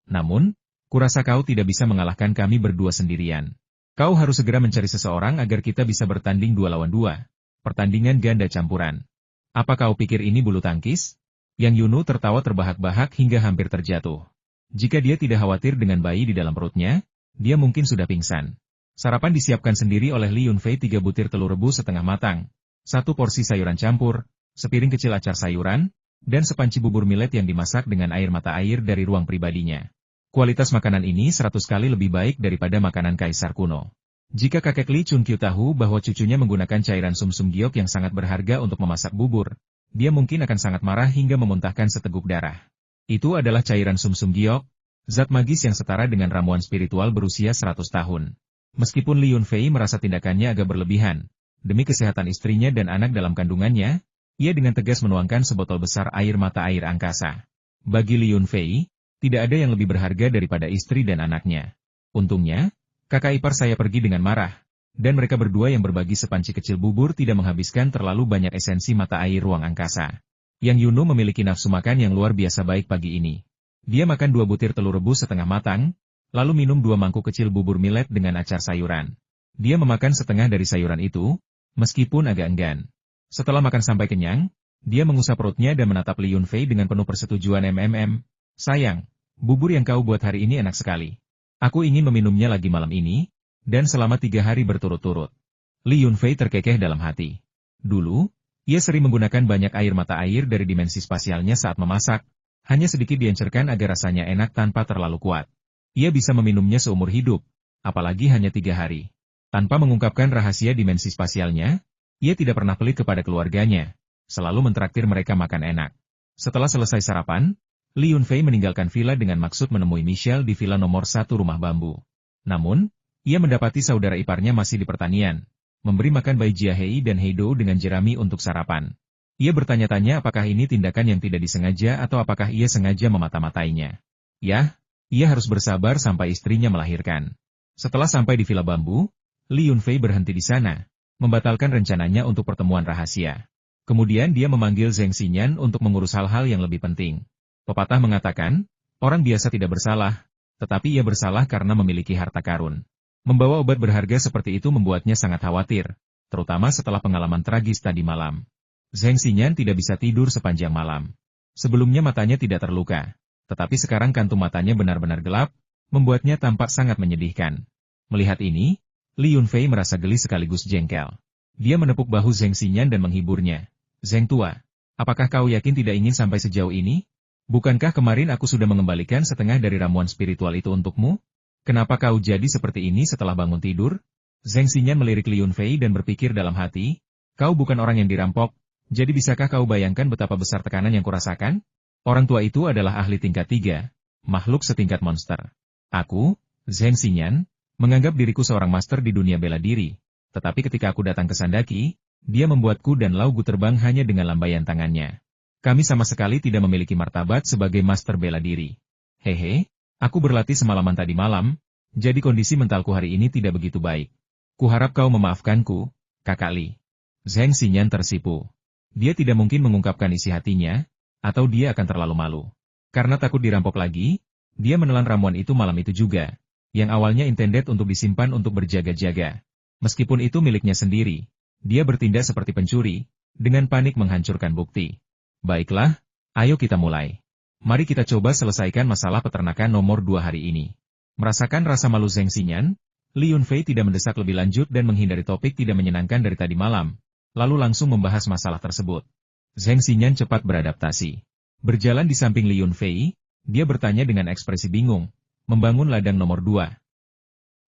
Namun, kurasa kau tidak bisa mengalahkan kami berdua sendirian. Kau harus segera mencari seseorang agar kita bisa bertanding 2 lawan 2. Pertandingan ganda campuran. Apa kau pikir ini bulu tangkis? Yang Yunu tertawa terbahak-bahak hingga hampir terjatuh. Jika dia tidak khawatir dengan bayi di dalam perutnya, dia mungkin sudah pingsan. Sarapan disiapkan sendiri oleh Li Yunfei, 3 butir telur rebus setengah matang, 1 porsi sayuran campur, sepiring kecil acar sayuran, dan sepanci bubur millet yang dimasak dengan air mata air dari ruang pribadinya. Kualitas makanan ini 100 kali lebih baik daripada makanan kaisar kuno. Jika kakek Li Chunkyu tahu bahwa cucunya menggunakan cairan sumsum giok yang sangat berharga untuk memasak bubur, dia mungkin akan sangat marah hingga memuntahkan seteguk darah. Itu adalah cairan sumsum giok, zat magis yang setara dengan ramuan spiritual berusia 100 tahun. Meskipun Li Yunfei merasa tindakannya agak berlebihan, demi kesehatan istrinya dan anak dalam kandungannya, ia dengan tegas menuangkan sebotol besar air mata air angkasa. Bagi Li Yunfei, tidak ada yang lebih berharga daripada istri dan anaknya. Untungnya, kakak ipar saya pergi dengan marah, dan mereka berdua yang berbagi sepanci kecil bubur tidak menghabiskan terlalu banyak esensi mata air ruang angkasa. Yang Yunu memiliki nafsu makan yang luar biasa baik pagi ini. Dia makan 2 butir telur rebus setengah matang, lalu minum 2 mangkuk kecil bubur millet dengan acar sayuran. Dia memakan setengah dari sayuran itu, meskipun agak enggan. Setelah makan sampai kenyang, dia mengusap perutnya dan menatap Li Yunfei dengan penuh persetujuan. Sayang, bubur yang kau buat hari ini enak sekali. Aku ingin meminumnya lagi malam ini, dan selama 3 hari berturut-turut. Li Yunfei terkekeh dalam hati. Dulu, ia sering menggunakan banyak air mata air dari dimensi spasialnya saat memasak, hanya sedikit diencerkan agar rasanya enak tanpa terlalu kuat. Ia bisa meminumnya seumur hidup, apalagi hanya 3 hari. Tanpa mengungkapkan rahasia dimensi spasialnya, ia tidak pernah pelit kepada keluarganya, selalu mentraktir mereka makan enak. Setelah selesai sarapan, Li Yunfei meninggalkan villa dengan maksud menemui Michelle di villa nomor 1 rumah bambu. Namun, ia mendapati saudara iparnya masih di pertanian, memberi makan bayi Jiahei dan Heido dengan jerami untuk sarapan. Ia bertanya-tanya apakah ini tindakan yang tidak disengaja atau apakah ia sengaja memata-matainya. Yah, ia harus bersabar sampai istrinya melahirkan. Setelah sampai di villa bambu, Li Yunfei berhenti di sana, membatalkan rencananya untuk pertemuan rahasia. Kemudian dia memanggil Zheng Xinyan untuk mengurus hal-hal yang lebih penting. Pepatah mengatakan, orang biasa tidak bersalah, tetapi ia bersalah karena memiliki harta karun. Membawa obat berharga seperti itu membuatnya sangat khawatir, terutama setelah pengalaman tragis tadi malam. Zheng Xinyan tidak bisa tidur sepanjang malam. Sebelumnya matanya tidak terluka, tetapi sekarang kantung matanya benar-benar gelap, membuatnya tampak sangat menyedihkan. Melihat ini, Li Yunfei merasa geli sekaligus jengkel. Dia menepuk bahu Zheng Xinyan dan menghiburnya. Zheng tua, apakah kau yakin tidak ingin sampai sejauh ini? Bukankah kemarin aku sudah mengembalikan setengah dari ramuan spiritual itu untukmu? Kenapa kau jadi seperti ini setelah bangun tidur? Zheng Xinyan melirik Li Yunfei dan berpikir dalam hati, kau bukan orang yang dirampok, jadi bisakah kau bayangkan betapa besar tekanan yang kurasakan? Orang tua itu adalah ahli tingkat 3, makhluk setingkat monster. Aku, Zheng Xinyan, menganggap diriku seorang master di dunia bela diri, tetapi ketika aku datang ke Sandaki, dia membuatku dan Laugu terbang hanya dengan lambaian tangannya. Kami sama sekali tidak memiliki martabat sebagai master bela diri. Hehe, aku berlatih semalaman tadi malam, jadi kondisi mentalku hari ini tidak begitu baik. Kuharap kau memaafkanku, Kakak Li. Zheng Xinyan tersipu. Dia tidak mungkin mengungkapkan isi hatinya, atau dia akan terlalu malu. Karena takut dirampok lagi, dia menelan ramuan itu malam itu juga, yang awalnya intended untuk disimpan untuk berjaga-jaga. Meskipun itu miliknya sendiri, dia bertindak seperti pencuri, dengan panik menghancurkan bukti. Baiklah, ayo kita mulai. Mari kita coba selesaikan masalah peternakan nomor 2 hari ini. Merasakan rasa malu Zheng Xinyan, Li Yunfei tidak mendesak lebih lanjut dan menghindari topik tidak menyenangkan dari tadi malam, lalu langsung membahas masalah tersebut. Zheng Xinyan cepat beradaptasi. Berjalan di samping Li Yunfei, dia bertanya dengan ekspresi bingung, membangun ladang nomor 2.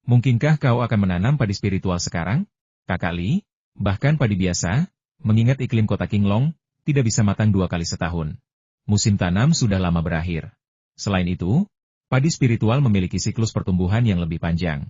Mungkinkah kau akan menanam padi spiritual sekarang, Kakak Li? Bahkan padi biasa, mengingat iklim kota Qinglong, tidak bisa matang 2 kali setahun. Musim tanam sudah lama berakhir. Selain itu, padi spiritual memiliki siklus pertumbuhan yang lebih panjang.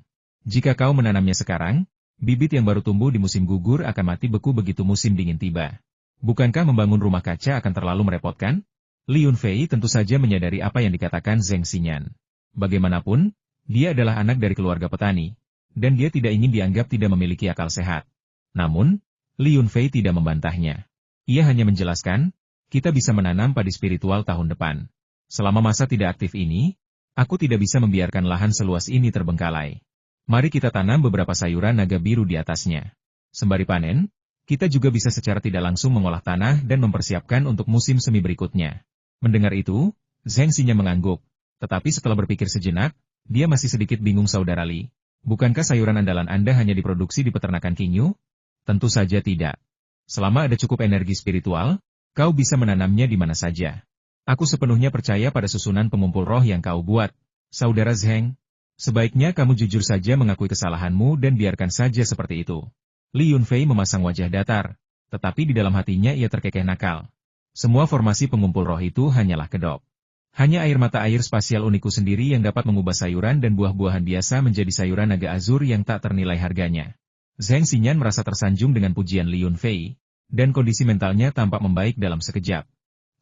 Jika kau menanamnya sekarang, bibit yang baru tumbuh di musim gugur akan mati beku begitu musim dingin tiba. Bukankah membangun rumah kaca akan terlalu merepotkan? Li Yunfei tentu saja menyadari apa yang dikatakan Zheng Xinyan. Bagaimanapun, dia adalah anak dari keluarga petani, dan dia tidak ingin dianggap tidak memiliki akal sehat. Namun, Li Yunfei tidak membantahnya. Ia hanya menjelaskan, kita bisa menanam padi spiritual tahun depan. Selama masa tidak aktif ini, aku tidak bisa membiarkan lahan seluas ini terbengkalai. Mari kita tanam beberapa sayuran naga biru di atasnya. Sembari panen, kita juga bisa secara tidak langsung mengolah tanah dan mempersiapkan untuk musim semi berikutnya. Mendengar itu, Zheng Xinyan mengangguk. Tetapi setelah berpikir sejenak, dia masih sedikit bingung Saudara Li. Bukankah sayuran andalan Anda hanya diproduksi di peternakan Qingyu? Tentu saja tidak. Selama ada cukup energi spiritual, kau bisa menanamnya di mana saja. Aku sepenuhnya percaya pada susunan pengumpul roh yang kau buat, Saudara Zheng. Sebaiknya kamu jujur saja mengakui kesalahanmu dan biarkan saja seperti itu. Li Yunfei memasang wajah datar, tetapi di dalam hatinya ia terkekeh nakal. Semua formasi pengumpul roh itu hanyalah kedok. Hanya air mata air spasial unikku sendiri yang dapat mengubah sayuran dan buah-buahan biasa menjadi sayuran naga azur yang tak ternilai harganya. Zheng Xinyan merasa tersanjung dengan pujian Li Yunfei, dan kondisi mentalnya tampak membaik dalam sekejap.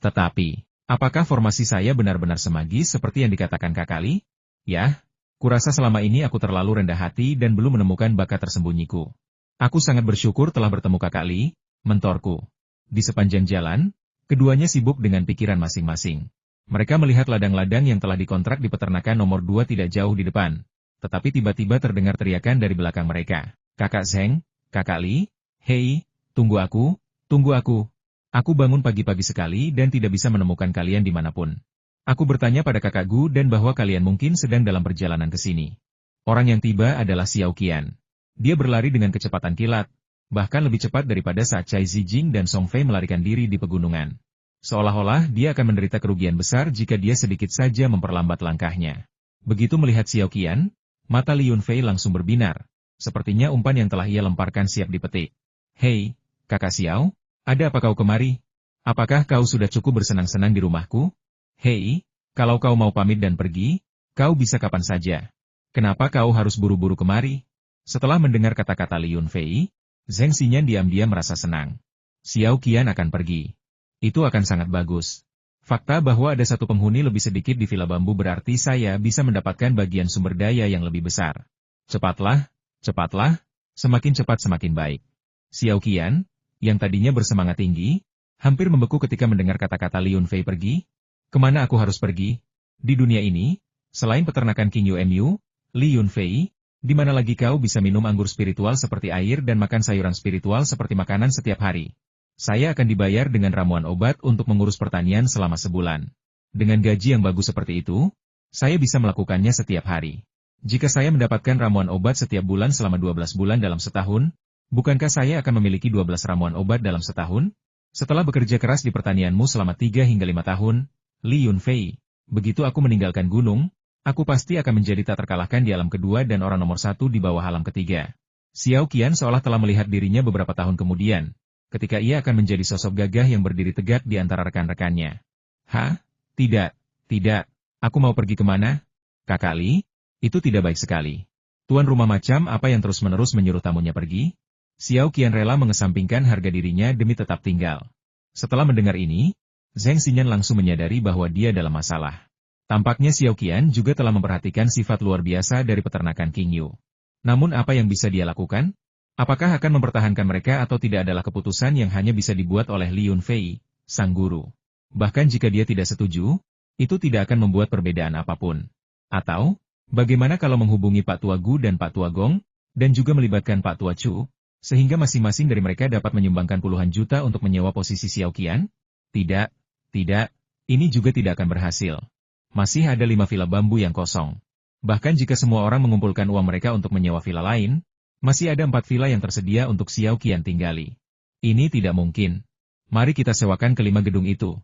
Tetapi, apakah formasi saya benar-benar semagis seperti yang dikatakan Kakak Li? Yah, kurasa selama ini aku terlalu rendah hati dan belum menemukan bakat tersembunyiku. Aku sangat bersyukur telah bertemu Kakak Li, mentorku. Di sepanjang jalan, keduanya sibuk dengan pikiran masing-masing. Mereka melihat ladang-ladang yang telah dikontrak di peternakan nomor 2 tidak jauh di depan. Tetapi tiba-tiba terdengar teriakan dari belakang mereka. Kakak Zheng, Kakak Li, hei, tunggu aku. Aku bangun pagi-pagi sekali dan tidak bisa menemukan kalian dimanapun. Aku bertanya pada Kakak Gu dan bahwa kalian mungkin sedang dalam perjalanan ke sini. Orang yang tiba adalah Xiao Qian. Dia berlari dengan kecepatan kilat, bahkan lebih cepat daripada saat Cai Zijing dan Song Fei melarikan diri di pegunungan. Seolah-olah dia akan menderita kerugian besar jika dia sedikit saja memperlambat langkahnya. Begitu melihat Xiao Qian, mata Li Yunfei langsung berbinar. Sepertinya umpan yang telah ia lemparkan siap dipetik. Hei, Kakak Xiao, ada apa kau kemari? Apakah kau sudah cukup bersenang-senang di rumahku? Hei, kalau kau mau pamit dan pergi, kau bisa kapan saja. Kenapa kau harus buru-buru kemari? Setelah mendengar kata-kata Li Yunfei, Zheng Xinyan diam-diam merasa senang. Xiao Qian akan pergi. Itu akan sangat bagus. Fakta bahwa ada satu penghuni lebih sedikit di Villa Bambu berarti saya bisa mendapatkan bagian sumber daya yang lebih besar. Cepatlah, semakin cepat semakin baik. Xiao Qian, yang tadinya bersemangat tinggi, hampir membeku ketika mendengar kata-kata Li Yunfei pergi. Kemana aku harus pergi? Di dunia ini, selain peternakan Qingyu Mu, Li Yunfei, di mana lagi kau bisa minum anggur spiritual seperti air dan makan sayuran spiritual seperti makanan setiap hari? Saya akan dibayar dengan ramuan obat untuk mengurus pertanian selama sebulan. Dengan gaji yang bagus seperti itu, saya bisa melakukannya setiap hari. Jika saya mendapatkan ramuan obat setiap bulan selama 12 bulan dalam setahun, bukankah saya akan memiliki 12 ramuan obat dalam setahun? Setelah bekerja keras di pertanianmu selama 3 hingga 5 tahun, Li Yunfei, begitu aku meninggalkan gunung, aku pasti akan menjadi tak terkalahkan di alam kedua dan orang nomor 1 di bawah alam ketiga. Xiao Qian seolah telah melihat dirinya beberapa tahun kemudian, ketika ia akan menjadi sosok gagah yang berdiri tegak di antara rekan-rekannya. Hah? Tidak, aku mau pergi kemana? Kakak Li? Itu tidak baik sekali. Tuan rumah macam apa yang terus-menerus menyuruh tamunya pergi? Xiao Qian rela mengesampingkan harga dirinya demi tetap tinggal. Setelah mendengar ini, Zheng Xinyan langsung menyadari bahwa dia dalam masalah. Tampaknya Xiao Qian juga telah memperhatikan sifat luar biasa dari peternakan Qingyu. Namun apa yang bisa dia lakukan? Apakah akan mempertahankan mereka atau tidak adalah keputusan yang hanya bisa dibuat oleh Li Yunfei, sang guru. Bahkan jika dia tidak setuju, itu tidak akan membuat perbedaan apapun. Atau, bagaimana kalau menghubungi Pak Tua Gu dan Pak Tua Gong, dan juga melibatkan Pak Tua Chu, sehingga masing-masing dari mereka dapat menyumbangkan puluhan juta untuk menyewa posisi Xiao Qian? Tidak, tidak, ini juga tidak akan berhasil. Masih ada 5 villa bambu yang kosong. Bahkan jika semua orang mengumpulkan uang mereka untuk menyewa villa lain, masih ada 4 villa yang tersedia untuk Xiao Qian tinggali. Ini tidak mungkin. Mari kita sewakan ke 5 gedung itu.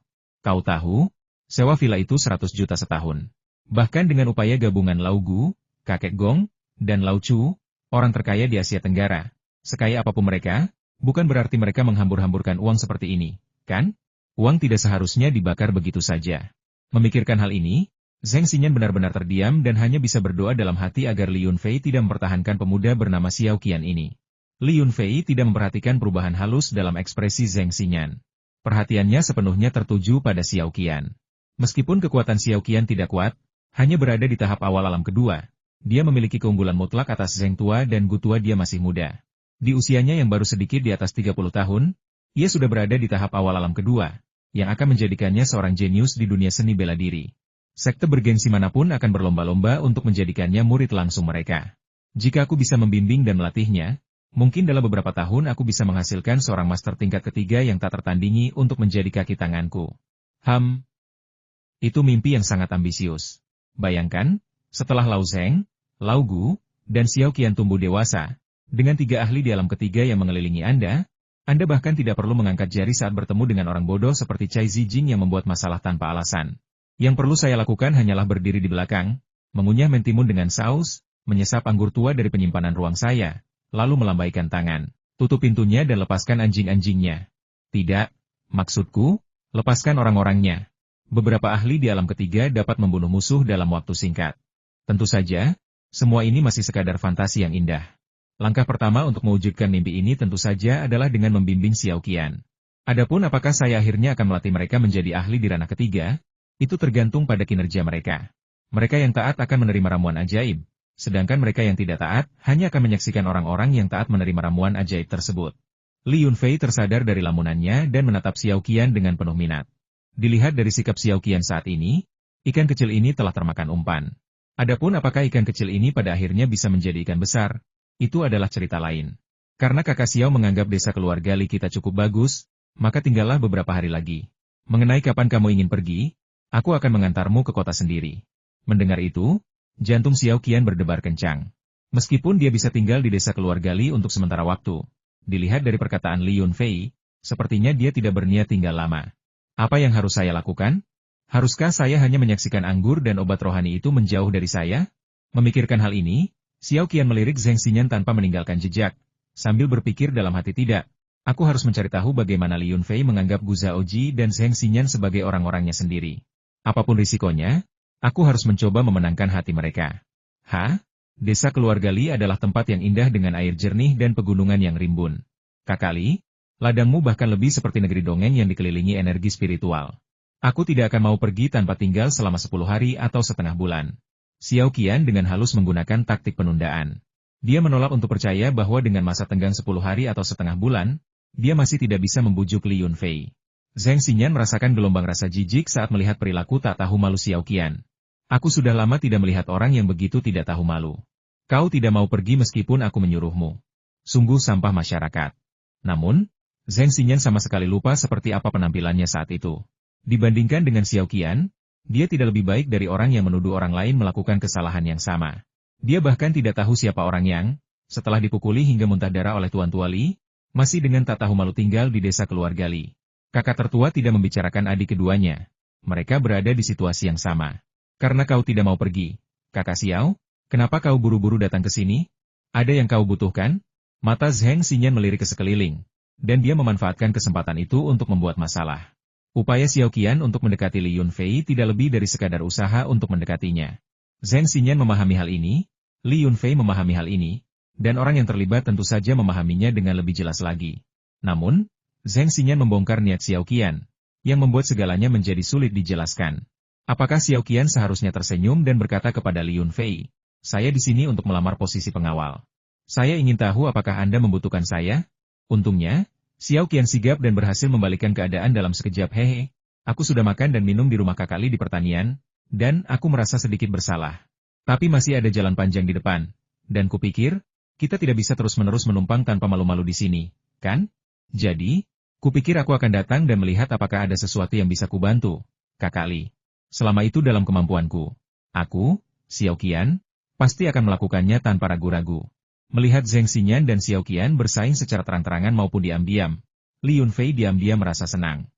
Kau tahu, sewa villa itu 100 juta setahun. Bahkan dengan upaya gabungan Lau Gu, Kakek Gong, dan Lau Chu, orang terkaya di Asia Tenggara, sekaya apapun mereka, bukan berarti mereka menghambur-hamburkan uang seperti ini, kan? Uang tidak seharusnya dibakar begitu saja. Memikirkan hal ini, Zheng Xinyan benar-benar terdiam dan hanya bisa berdoa dalam hati agar Li Yunfei tidak mempertahankan pemuda bernama Xiao Qian ini. Li Yunfei tidak memperhatikan perubahan halus dalam ekspresi Zheng Xinyan. Perhatiannya sepenuhnya tertuju pada Xiao Qian. Meskipun kekuatan Xiao Qian tidak kuat, hanya berada di tahap awal alam kedua, dia memiliki keunggulan mutlak atas Zheng Tua dan Gu Tua. Dia masih muda. Di usianya yang baru sedikit di atas 30 tahun, ia sudah berada di tahap awal alam kedua, yang akan menjadikannya seorang jenius di dunia seni bela diri. Sekte bergengsi manapun akan berlomba-lomba untuk menjadikannya murid langsung mereka. Jika aku bisa membimbing dan melatihnya, mungkin dalam beberapa tahun aku bisa menghasilkan seorang master tingkat ketiga yang tak tertandingi untuk menjadi kaki tanganku. Itu mimpi yang sangat ambisius. Bayangkan, setelah Lao Zheng, Lao Gu, dan Xiao Qian tumbuh dewasa, dengan 3 ahli di alam ketiga yang mengelilingi Anda bahkan tidak perlu mengangkat jari saat bertemu dengan orang bodoh seperti Cai Zijing yang membuat masalah tanpa alasan. Yang perlu saya lakukan hanyalah berdiri di belakang, mengunyah mentimun dengan saus, menyesap anggur tua dari penyimpanan ruang saya, lalu melambaikan tangan, tutup pintunya dan lepaskan anjing-anjingnya. Tidak, maksudku, lepaskan orang-orangnya. Beberapa ahli di alam ketiga dapat membunuh musuh dalam waktu singkat. Tentu saja, semua ini masih sekadar fantasi yang indah. Langkah pertama untuk mewujudkan mimpi ini tentu saja adalah dengan membimbing Xiao Qian. Adapun apakah saya akhirnya akan melatih mereka menjadi ahli di ranah ketiga, itu tergantung pada kinerja mereka. Mereka yang taat akan menerima ramuan ajaib, sedangkan mereka yang tidak taat hanya akan menyaksikan orang-orang yang taat menerima ramuan ajaib tersebut. Li Yunfei tersadar dari lamunannya dan menatap Xiao Qian dengan penuh minat. Dilihat dari sikap Xiao Qian saat ini, ikan kecil ini telah termakan umpan. Adapun apakah ikan kecil ini pada akhirnya bisa menjadi ikan besar, itu adalah cerita lain. Karena kakak Xiao menganggap desa keluarga Li kita cukup bagus, maka tinggallah beberapa hari lagi. Mengenai kapan kamu ingin pergi, aku akan mengantarmu ke kota sendiri. Mendengar itu, jantung Xiao Qian berdebar kencang. Meskipun dia bisa tinggal di desa keluarga Li untuk sementara waktu, dilihat dari perkataan Li Yunfei, sepertinya dia tidak berniat tinggal lama. Apa yang harus saya lakukan? Haruskah saya hanya menyaksikan anggur dan obat rohani itu menjauh dari saya? Memikirkan hal ini, Xiao Qian melirik Zheng Xinyan tanpa meninggalkan jejak, sambil berpikir dalam hati tidak. Aku harus mencari tahu bagaimana Li Yunfei menganggap Gu Zaoji dan Zheng Xinyan sebagai orang-orangnya sendiri. Apapun risikonya, aku harus mencoba memenangkan hati mereka. Desa keluarga Li adalah tempat yang indah dengan air jernih dan pegunungan yang rimbun. Kakak Li, ladangmu bahkan lebih seperti negeri dongeng yang dikelilingi energi spiritual. Aku tidak akan mau pergi tanpa tinggal selama 10 hari atau setengah bulan. Xiao Qian dengan halus menggunakan taktik penundaan. Dia menolak untuk percaya bahwa dengan masa tenggang 10 hari atau setengah bulan, dia masih tidak bisa membujuk Li Yunfei. Zheng Xinyan merasakan gelombang rasa jijik saat melihat perilaku tak tahu malu Xiao Qian. Aku sudah lama tidak melihat orang yang begitu tidak tahu malu. Kau tidak mau pergi meskipun aku menyuruhmu. Sungguh sampah masyarakat. Namun, Zheng Xinyan sama sekali lupa seperti apa penampilannya saat itu. Dibandingkan dengan Xiao Qian, dia tidak lebih baik dari orang yang menuduh orang lain melakukan kesalahan yang sama. Dia bahkan tidak tahu siapa orang yang, setelah dipukuli hingga muntah darah oleh Tuan Tua Li, masih dengan tak tahu malu tinggal di desa keluarga Li. Kakak tertua tidak membicarakan adik keduanya. Mereka berada di situasi yang sama. Karena kau tidak mau pergi, kakak Xiao, kenapa kau buru-buru datang ke sini? Ada yang kau butuhkan? Mata Zheng Xinyan melirik ke sekeliling, dan dia memanfaatkan kesempatan itu untuk membuat masalah. Upaya Xiao Qian untuk mendekati Li Yunfei tidak lebih dari sekadar usaha untuk mendekatinya. Zheng Xinyan memahami hal ini, Li Yunfei memahami hal ini, dan orang yang terlibat tentu saja memahaminya dengan lebih jelas lagi. Namun, Zheng Xinyan membongkar niat Xiao Qian, yang membuat segalanya menjadi sulit dijelaskan. Apakah Xiao Qian seharusnya tersenyum dan berkata kepada Li Yunfei, saya di sini untuk melamar posisi pengawal. Saya ingin tahu apakah Anda membutuhkan saya? Untungnya, Xiao Qian sigap dan berhasil membalikan keadaan dalam sekejap. Hehe, aku sudah makan dan minum di rumah Kakali di pertanian, dan aku merasa sedikit bersalah. Tapi masih ada jalan panjang di depan, dan kupikir, kita tidak bisa terus-menerus menumpang tanpa malu-malu di sini, kan? Jadi, kupikir aku akan datang dan melihat apakah ada sesuatu yang bisa kubantu, Kakali. Selama itu dalam kemampuanku. Aku, Xiao Qian, pasti akan melakukannya tanpa ragu-ragu. Melihat Zheng Xinyan dan Xiao Qian bersaing secara terang-terangan maupun diam-diam, Li Yunfei diam-diam merasa senang.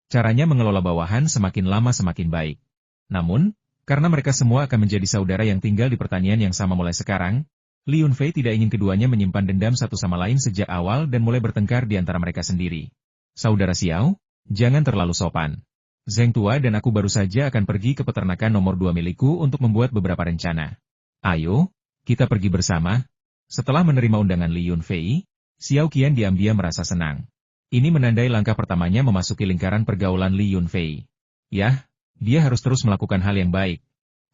Caranya mengelola bawahan semakin lama semakin baik. Namun, karena mereka semua akan menjadi saudara yang tinggal di pertanian yang sama mulai sekarang, Li Yunfei tidak ingin keduanya menyimpan dendam satu sama lain sejak awal dan mulai bertengkar di antara mereka sendiri. Saudara Xiao, jangan terlalu sopan. Zheng tua dan aku baru saja akan pergi ke peternakan nomor 2 milikku untuk membuat beberapa rencana. Ayo, kita pergi bersama. Setelah menerima undangan Li Yunfei, Xiao Qian diam-diam merasa senang. Ini menandai langkah pertamanya memasuki lingkaran pergaulan Li Yunfei. Yah, dia harus terus melakukan hal yang baik.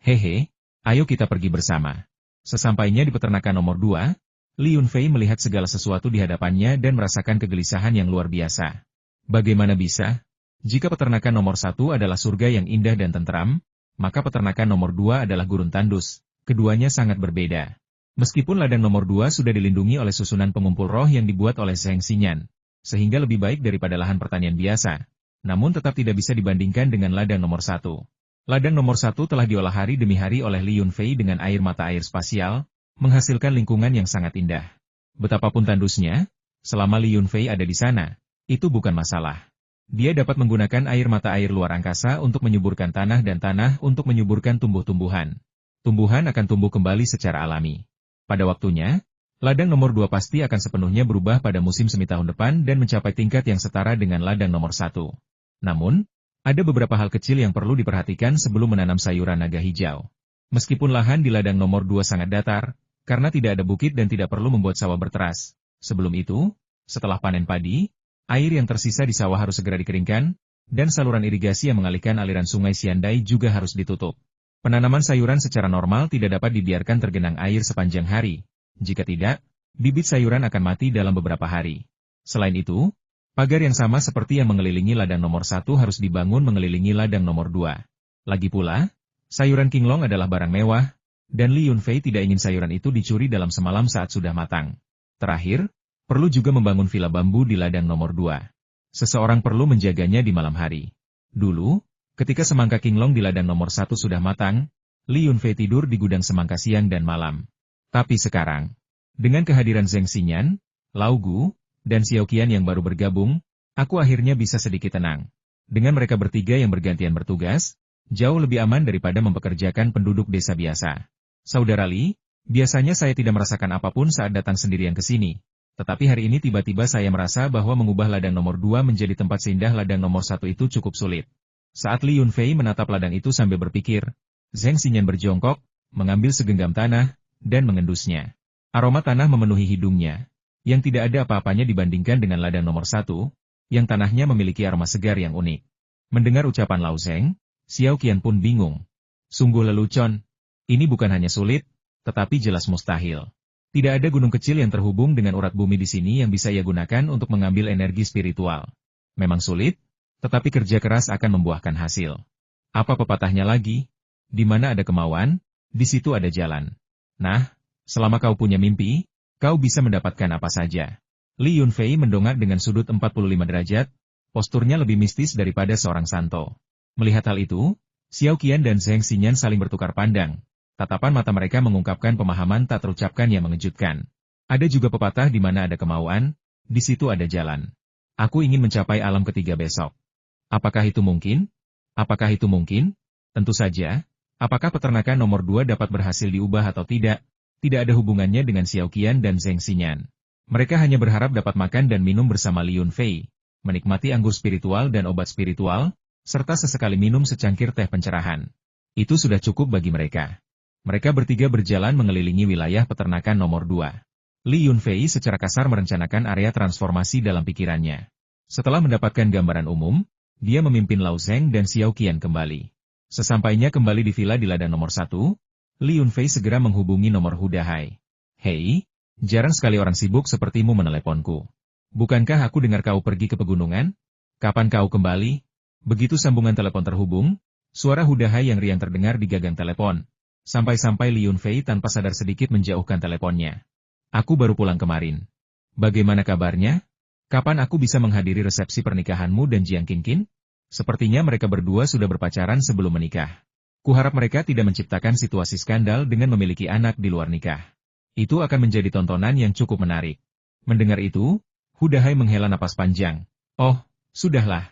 Hehe, ayo kita pergi bersama. Sesampainya di peternakan nomor 2, Li Yunfei melihat segala sesuatu di hadapannya dan merasakan kegelisahan yang luar biasa. Bagaimana bisa? Jika peternakan nomor 1 adalah surga yang indah dan tentram, maka peternakan nomor 2 adalah gurun tandus. Keduanya sangat berbeda. Meskipun ladang nomor 2 sudah dilindungi oleh susunan pengumpul roh yang dibuat oleh Zheng Xinyan, sehingga lebih baik daripada lahan pertanian biasa, namun tetap tidak bisa dibandingkan dengan ladang nomor 1. Ladang nomor 1 telah diolah hari demi hari oleh Li Yunfei dengan air mata air spasial, menghasilkan lingkungan yang sangat indah. Betapapun tandusnya, selama Li Yunfei ada di sana, itu bukan masalah. Dia dapat menggunakan air mata air luar angkasa untuk menyuburkan tanah dan tanah untuk menyuburkan tumbuh-tumbuhan. Tumbuhan akan tumbuh kembali secara alami. Pada waktunya, ladang nomor 2 pasti akan sepenuhnya berubah pada musim semi tahun depan dan mencapai tingkat yang setara dengan ladang nomor 1. Namun, ada beberapa hal kecil yang perlu diperhatikan sebelum menanam sayuran naga hijau. Meskipun lahan di ladang nomor 2 sangat datar, karena tidak ada bukit dan tidak perlu membuat sawah berteras. Sebelum itu, setelah panen padi, air yang tersisa di sawah harus segera dikeringkan, dan saluran irigasi yang mengalihkan aliran sungai Xiandai juga harus ditutup. Penanaman sayuran secara normal tidak dapat dibiarkan tergenang air sepanjang hari. Jika tidak, bibit sayuran akan mati dalam beberapa hari. Selain itu, pagar yang sama seperti yang mengelilingi ladang nomor 1 harus dibangun mengelilingi ladang nomor 2. Lagi pula, sayuran Qinglong adalah barang mewah, dan Li Yunfei tidak ingin sayuran itu dicuri dalam semalam saat sudah matang. Terakhir, perlu juga membangun villa bambu di ladang nomor 2. Seseorang perlu menjaganya di malam hari. Dulu, ketika semangka Qinglong di ladang nomor 1 sudah matang, Li Yunfei tidur di gudang semangka siang dan malam. Tapi sekarang, dengan kehadiran Zheng Xinyan, Lao Gu, dan Xiao Qian yang baru bergabung, aku akhirnya bisa sedikit tenang. Dengan mereka bertiga yang bergantian bertugas, jauh lebih aman daripada mempekerjakan penduduk desa biasa. Saudara Li, biasanya saya tidak merasakan apapun saat datang sendirian ke sini. Tetapi hari ini tiba-tiba saya merasa bahwa mengubah ladang nomor 2 menjadi tempat seindah ladang nomor 1 itu cukup sulit. Saat Li Yunfei menatap ladang itu sambil berpikir, Zheng Xinyan berjongkok, mengambil segenggam tanah, dan mengendusnya. Aroma tanah memenuhi hidungnya, yang tidak ada apa-apanya dibandingkan dengan ladang nomor 1, yang tanahnya memiliki aroma segar yang unik. Mendengar ucapan Lao Zheng, Xiao Qian pun bingung. Sungguh lelucon. Ini bukan hanya sulit, tetapi jelas mustahil. Tidak ada gunung kecil yang terhubung dengan urat bumi di sini yang bisa ia gunakan untuk mengambil energi spiritual. Memang sulit, tetapi kerja keras akan membuahkan hasil. Apa pepatahnya lagi? Di mana ada kemauan, di situ ada jalan. Nah, selama kau punya mimpi, kau bisa mendapatkan apa saja. Li Yunfei mendongak dengan sudut 45 derajat, posturnya lebih mistis daripada seorang santo. Melihat hal itu, Xiao Qian dan Zheng Xinyan saling bertukar pandang. Tatapan mata mereka mengungkapkan pemahaman tak terucapkan yang mengejutkan. Ada juga pepatah di mana ada kemauan, di situ ada jalan. Aku ingin mencapai alam ketiga besok. Apakah itu mungkin? Apakah itu mungkin? Tentu saja. Apakah peternakan nomor 2 dapat berhasil diubah atau tidak? Tidak ada hubungannya dengan Xiao Qian dan Zheng Xinyan. Mereka hanya berharap dapat makan dan minum bersama Li Yunfei, menikmati anggur spiritual dan obat spiritual, serta sesekali minum secangkir teh pencerahan. Itu sudah cukup bagi mereka. Mereka bertiga berjalan mengelilingi wilayah peternakan nomor 2. Li Yunfei secara kasar merencanakan area transformasi dalam pikirannya. Setelah mendapatkan gambaran umum, dia memimpin Lao Zheng dan Xiao Qian kembali. Sesampainya kembali di villa di ladang nomor 1, Li Yunfei segera menghubungi nomor Hudahai. Hei, jarang sekali orang sibuk sepertimu meneleponku. Bukankah aku dengar kau pergi ke pegunungan? Kapan kau kembali? Begitu sambungan telepon terhubung, suara Hudahai yang riang terdengar di gagang telepon. Sampai-sampai Li Yunfei tanpa sadar sedikit menjauhkan teleponnya. Aku baru pulang kemarin. Bagaimana kabarnya? Kapan aku bisa menghadiri resepsi pernikahanmu dan Jiang Qinqin? Sepertinya mereka berdua sudah berpacaran sebelum menikah. Kuharap mereka tidak menciptakan situasi skandal dengan memiliki anak di luar nikah. Itu akan menjadi tontonan yang cukup menarik. Mendengar itu, Hudahai menghela napas panjang. Oh, sudahlah.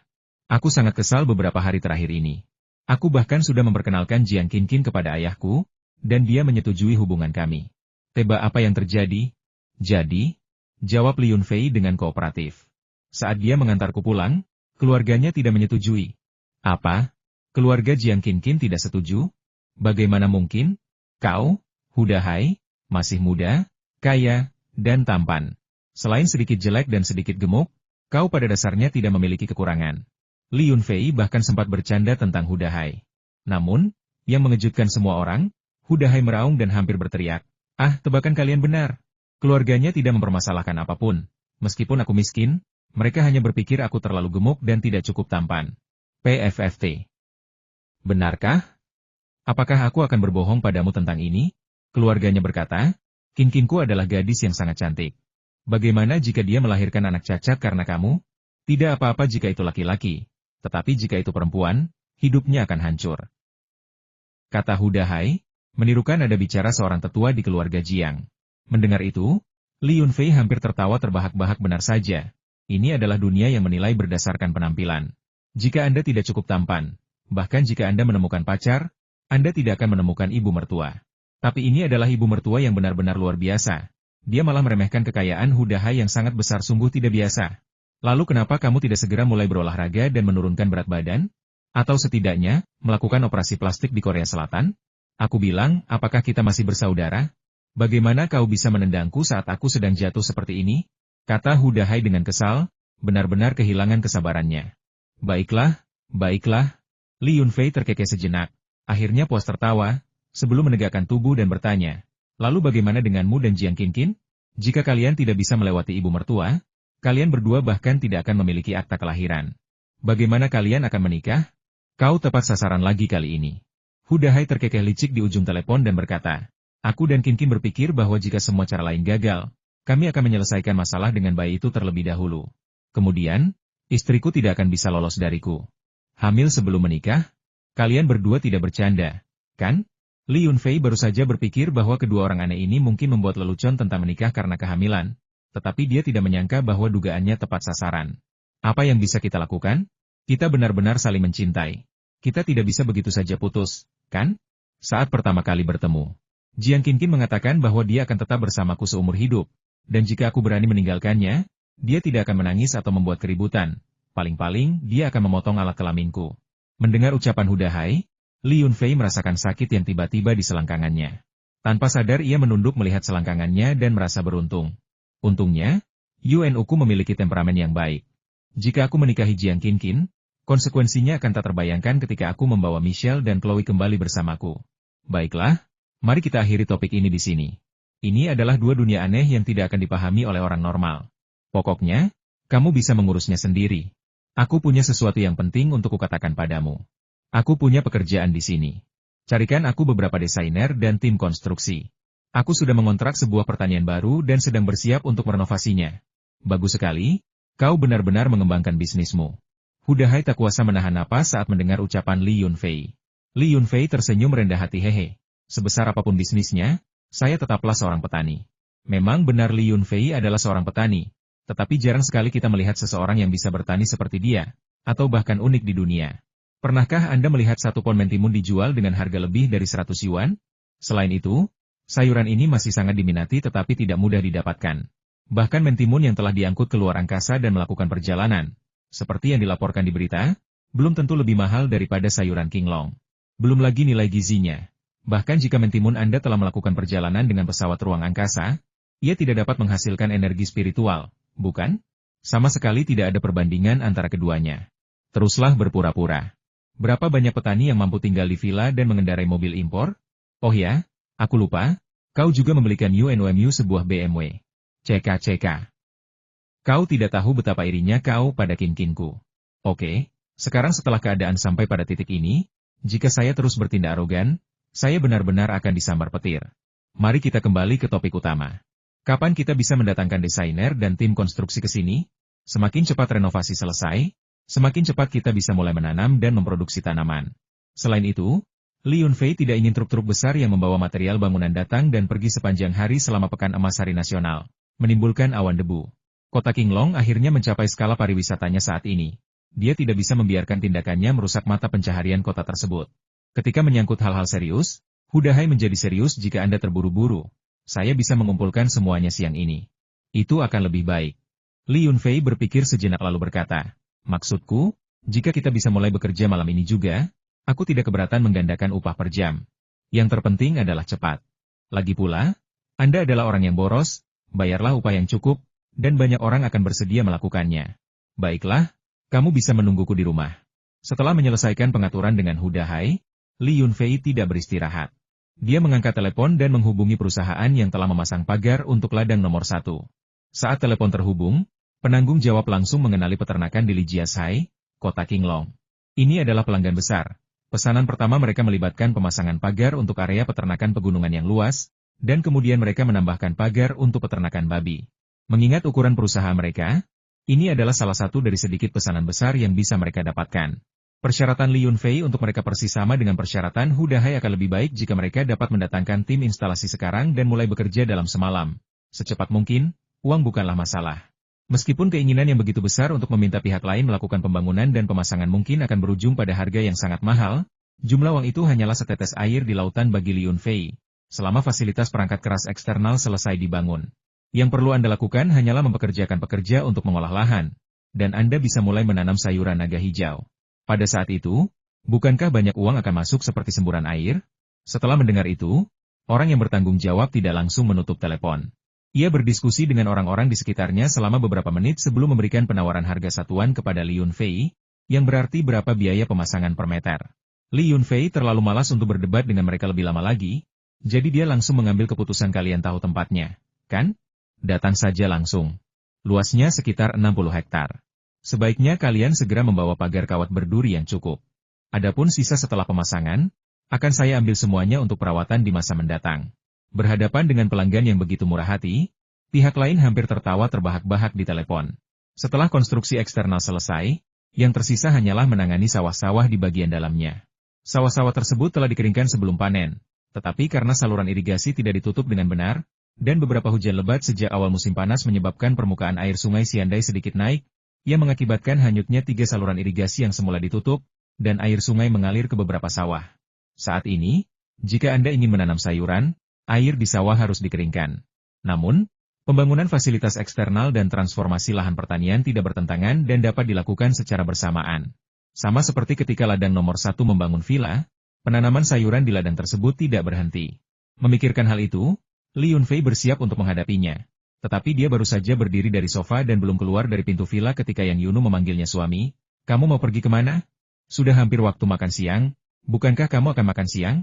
Aku sangat kesal beberapa hari terakhir ini. Aku bahkan sudah memperkenalkan Jiang Qinqin kepada ayahku, dan dia menyetujui hubungan kami. Teba apa yang terjadi? Jadi, jawab Li Yunfei dengan kooperatif. Saat dia mengantarku pulang, keluarganya tidak menyetujui. Apa? Keluarga Jiang Qinqin tidak setuju? Bagaimana mungkin? Kau, Hudahai, masih muda, kaya, dan tampan. Selain sedikit jelek dan sedikit gemuk, kau pada dasarnya tidak memiliki kekurangan. Li Yunfei bahkan sempat bercanda tentang Hudahai. Namun, yang mengejutkan semua orang, Hudahai meraung dan hampir berteriak. Ah, tebakan kalian benar. Keluarganya tidak mempermasalahkan apapun. Meskipun aku miskin, mereka hanya berpikir aku terlalu gemuk dan tidak cukup tampan. PFFT. Benarkah? Apakah aku akan berbohong padamu tentang ini? Keluarganya berkata, Qinqinku adalah gadis yang sangat cantik. Bagaimana jika dia melahirkan anak cacat karena kamu? Tidak apa-apa jika itu laki-laki, tetapi jika itu perempuan, hidupnya akan hancur. Kata Hudahai, menirukan nada bicara seorang tetua di keluarga Jiang. Mendengar itu, Li Yunfei hampir tertawa terbahak-bahak. Benar saja. Ini adalah dunia yang menilai berdasarkan penampilan. Jika Anda tidak cukup tampan, bahkan jika Anda menemukan pacar, Anda tidak akan menemukan ibu mertua. Tapi ini adalah ibu mertua yang benar-benar luar biasa. Dia malah meremehkan kekayaan Hudahai yang sangat besar, sungguh tidak biasa. Lalu kenapa kamu tidak segera mulai berolahraga dan menurunkan berat badan? Atau setidaknya, melakukan operasi plastik di Korea Selatan? Aku bilang, apakah kita masih bersaudara? Bagaimana kau bisa menendangku saat aku sedang jatuh seperti ini? Kata Hudahai dengan kesal, benar-benar kehilangan kesabarannya. Baiklah, baiklah. Li Yunfei terkekeh sejenak. Akhirnya puas tertawa, sebelum menegakkan tubuh dan bertanya, lalu bagaimana denganmu dan Jiang Qinqin? Jika kalian tidak bisa melewati ibu mertua, kalian berdua bahkan tidak akan memiliki akta kelahiran. Bagaimana kalian akan menikah? Kau tepat sasaran lagi kali ini. Hudahai terkekeh licik di ujung telepon dan berkata, aku dan Qinqin berpikir bahwa jika semua cara lain gagal, kami akan menyelesaikan masalah dengan bayi itu terlebih dahulu. Kemudian, istriku tidak akan bisa lolos dariku. Hamil sebelum menikah? Kalian berdua tidak bercanda, kan? Li Yunfei baru saja berpikir bahwa kedua orang aneh ini mungkin membuat lelucon tentang menikah karena kehamilan, tetapi dia tidak menyangka bahwa dugaannya tepat sasaran. Apa yang bisa kita lakukan? Kita benar-benar saling mencintai. Kita tidak bisa begitu saja putus, kan? Saat pertama kali bertemu, Jiang Qinqin mengatakan bahwa dia akan tetap bersamaku seumur hidup, dan jika aku berani meninggalkannya, dia tidak akan menangis atau membuat keributan. Paling-paling, dia akan memotong alat kelaminku. Mendengar ucapan Hudahai, Li Yunfei merasakan sakit yang tiba-tiba di selangkangannya. Tanpa sadar ia menunduk melihat selangkangannya dan merasa beruntung. Untungnya, Yuan-uku memiliki temperamen yang baik. Jika aku menikahi Jiang Qinqin, konsekuensinya akan tak terbayangkan ketika aku membawa Michelle dan Chloe kembali bersamaku. Baiklah, mari kita akhiri topik ini di sini. Ini adalah dua dunia aneh yang tidak akan dipahami oleh orang normal. Pokoknya, kamu bisa mengurusnya sendiri. Aku punya sesuatu yang penting untuk kukatakan padamu. Aku punya pekerjaan di sini. Carikan aku beberapa desainer dan tim konstruksi. Aku sudah mengontrak sebuah pertanian baru dan sedang bersiap untuk merenovasinya. Bagus sekali, kau benar-benar mengembangkan bisnismu. Hudahai tak kuasa menahan napas saat mendengar ucapan Li Yunfei. Li Yunfei tersenyum rendah hati. Hehe. Sebesar apapun bisnisnya, saya tetaplah seorang petani. Memang benar Li Yunfei adalah seorang petani, tetapi jarang sekali kita melihat seseorang yang bisa bertani seperti dia, atau bahkan unik di dunia. Pernahkah Anda melihat satu pon mentimun dijual dengan harga lebih dari 100 yuan? Selain itu, sayuran ini masih sangat diminati tetapi tidak mudah didapatkan. Bahkan mentimun yang telah diangkut ke luar angkasa dan melakukan perjalanan, seperti yang dilaporkan di berita, belum tentu lebih mahal daripada sayuran kinglong. Belum lagi nilai gizinya. Bahkan jika mentimun Anda telah melakukan perjalanan dengan pesawat ruang angkasa, ia tidak dapat menghasilkan energi spiritual, bukan? Sama sekali tidak ada perbandingan antara keduanya. Teruslah berpura-pura. Berapa banyak petani yang mampu tinggal di villa dan mengendarai mobil impor? Oh ya, aku lupa, Kau juga membelikan UNOMU sebuah BMW. CK. Kau tidak tahu betapa irinya kau pada kin-kinku. Oke, sekarang setelah keadaan sampai pada titik ini, jika saya terus bertindak arogan, saya benar-benar akan disambar petir. Mari kita kembali ke topik utama. Kapan kita bisa mendatangkan desainer dan tim konstruksi ke sini? Semakin cepat renovasi selesai, semakin cepat kita bisa mulai menanam dan memproduksi tanaman. Selain itu, Li Yunfei tidak ingin truk-truk besar yang membawa material bangunan datang dan pergi sepanjang hari selama Pekan Emas Hari Nasional, menimbulkan awan debu. Kota Qinglong akhirnya mencapai skala pariwisatanya saat ini. Dia tidak bisa membiarkan tindakannya merusak mata pencaharian kota tersebut. Ketika menyangkut hal-hal serius, Hudahai menjadi serius jika Anda terburu-buru. Saya bisa mengumpulkan semuanya siang ini. Itu akan lebih baik. Li Yunfei berpikir sejenak lalu berkata, maksudku, jika kita bisa mulai bekerja malam ini juga, aku tidak keberatan menggandakan upah per jam. Yang terpenting adalah cepat. Lagi pula, Anda adalah orang yang boros, bayarlah upah yang cukup, dan banyak orang akan bersedia melakukannya. Baiklah, kamu bisa menungguku di rumah. Setelah menyelesaikan pengaturan dengan Hudahai, Li Yunfei tidak beristirahat. Dia mengangkat telepon dan menghubungi perusahaan yang telah memasang pagar untuk ladang nomor 1. Saat telepon terhubung, penanggung jawab langsung mengenali peternakan di Lijiashai, kota Qinglong. Ini adalah pelanggan besar. Pesanan pertama mereka melibatkan pemasangan pagar untuk area peternakan pegunungan yang luas, dan kemudian mereka menambahkan pagar untuk peternakan babi. Mengingat ukuran perusahaan mereka, ini adalah salah satu dari sedikit pesanan besar yang bisa mereka dapatkan. Persyaratan Li Yunfei untuk mereka persis sama dengan persyaratan Hudahai akan lebih baik jika mereka dapat mendatangkan tim instalasi sekarang dan mulai bekerja dalam semalam. Secepat mungkin, uang bukanlah masalah. Meskipun keinginan yang begitu besar untuk meminta pihak lain melakukan pembangunan dan pemasangan mungkin akan berujung pada harga yang sangat mahal, jumlah uang itu hanyalah setetes air di lautan bagi Li Yunfei, selama fasilitas perangkat keras eksternal selesai dibangun. Yang perlu Anda lakukan hanyalah mempekerjakan pekerja untuk mengolah lahan, dan Anda bisa mulai menanam sayuran naga hijau. Pada saat itu, bukankah banyak uang akan masuk seperti semburan air? Setelah mendengar itu, orang yang bertanggung jawab tidak langsung menutup telepon. Ia berdiskusi dengan orang-orang di sekitarnya selama beberapa menit sebelum memberikan penawaran harga satuan kepada Li Yunfei, yang berarti berapa biaya pemasangan per meter. Li Yunfei terlalu malas untuk berdebat dengan mereka lebih lama lagi, jadi dia langsung mengambil keputusan. Kalian tahu tempatnya, kan? Datang saja langsung. Luasnya sekitar 60 hektar. Sebaiknya kalian segera membawa pagar kawat berduri yang cukup. Adapun sisa setelah pemasangan, akan saya ambil semuanya untuk perawatan di masa mendatang. Berhadapan dengan pelanggan yang begitu murah hati, pihak lain hampir tertawa terbahak-bahak di telepon. Setelah konstruksi eksternal selesai, yang tersisa hanyalah menangani sawah-sawah di bagian dalamnya. Sawah-sawah tersebut telah dikeringkan sebelum panen, tetapi karena saluran irigasi tidak ditutup dengan benar, dan beberapa hujan lebat sejak awal musim panas menyebabkan permukaan air sungai Siandai sedikit naik, yang mengakibatkan hanyutnya 3 saluran irigasi yang semula ditutup, dan air sungai mengalir ke beberapa sawah. Saat ini, jika Anda ingin menanam sayuran, air di sawah harus dikeringkan. Namun, pembangunan fasilitas eksternal dan transformasi lahan pertanian tidak bertentangan dan dapat dilakukan secara bersamaan. Sama seperti ketika ladang nomor 1 membangun villa, penanaman sayuran di ladang tersebut tidak berhenti. Memikirkan hal itu, Li Yunfei bersiap untuk menghadapinya. Tetapi dia baru saja berdiri dari sofa dan belum keluar dari pintu villa ketika Yang Yunu memanggilnya suami. Kamu mau pergi kemana? Sudah hampir waktu makan siang, bukankah kamu akan makan siang?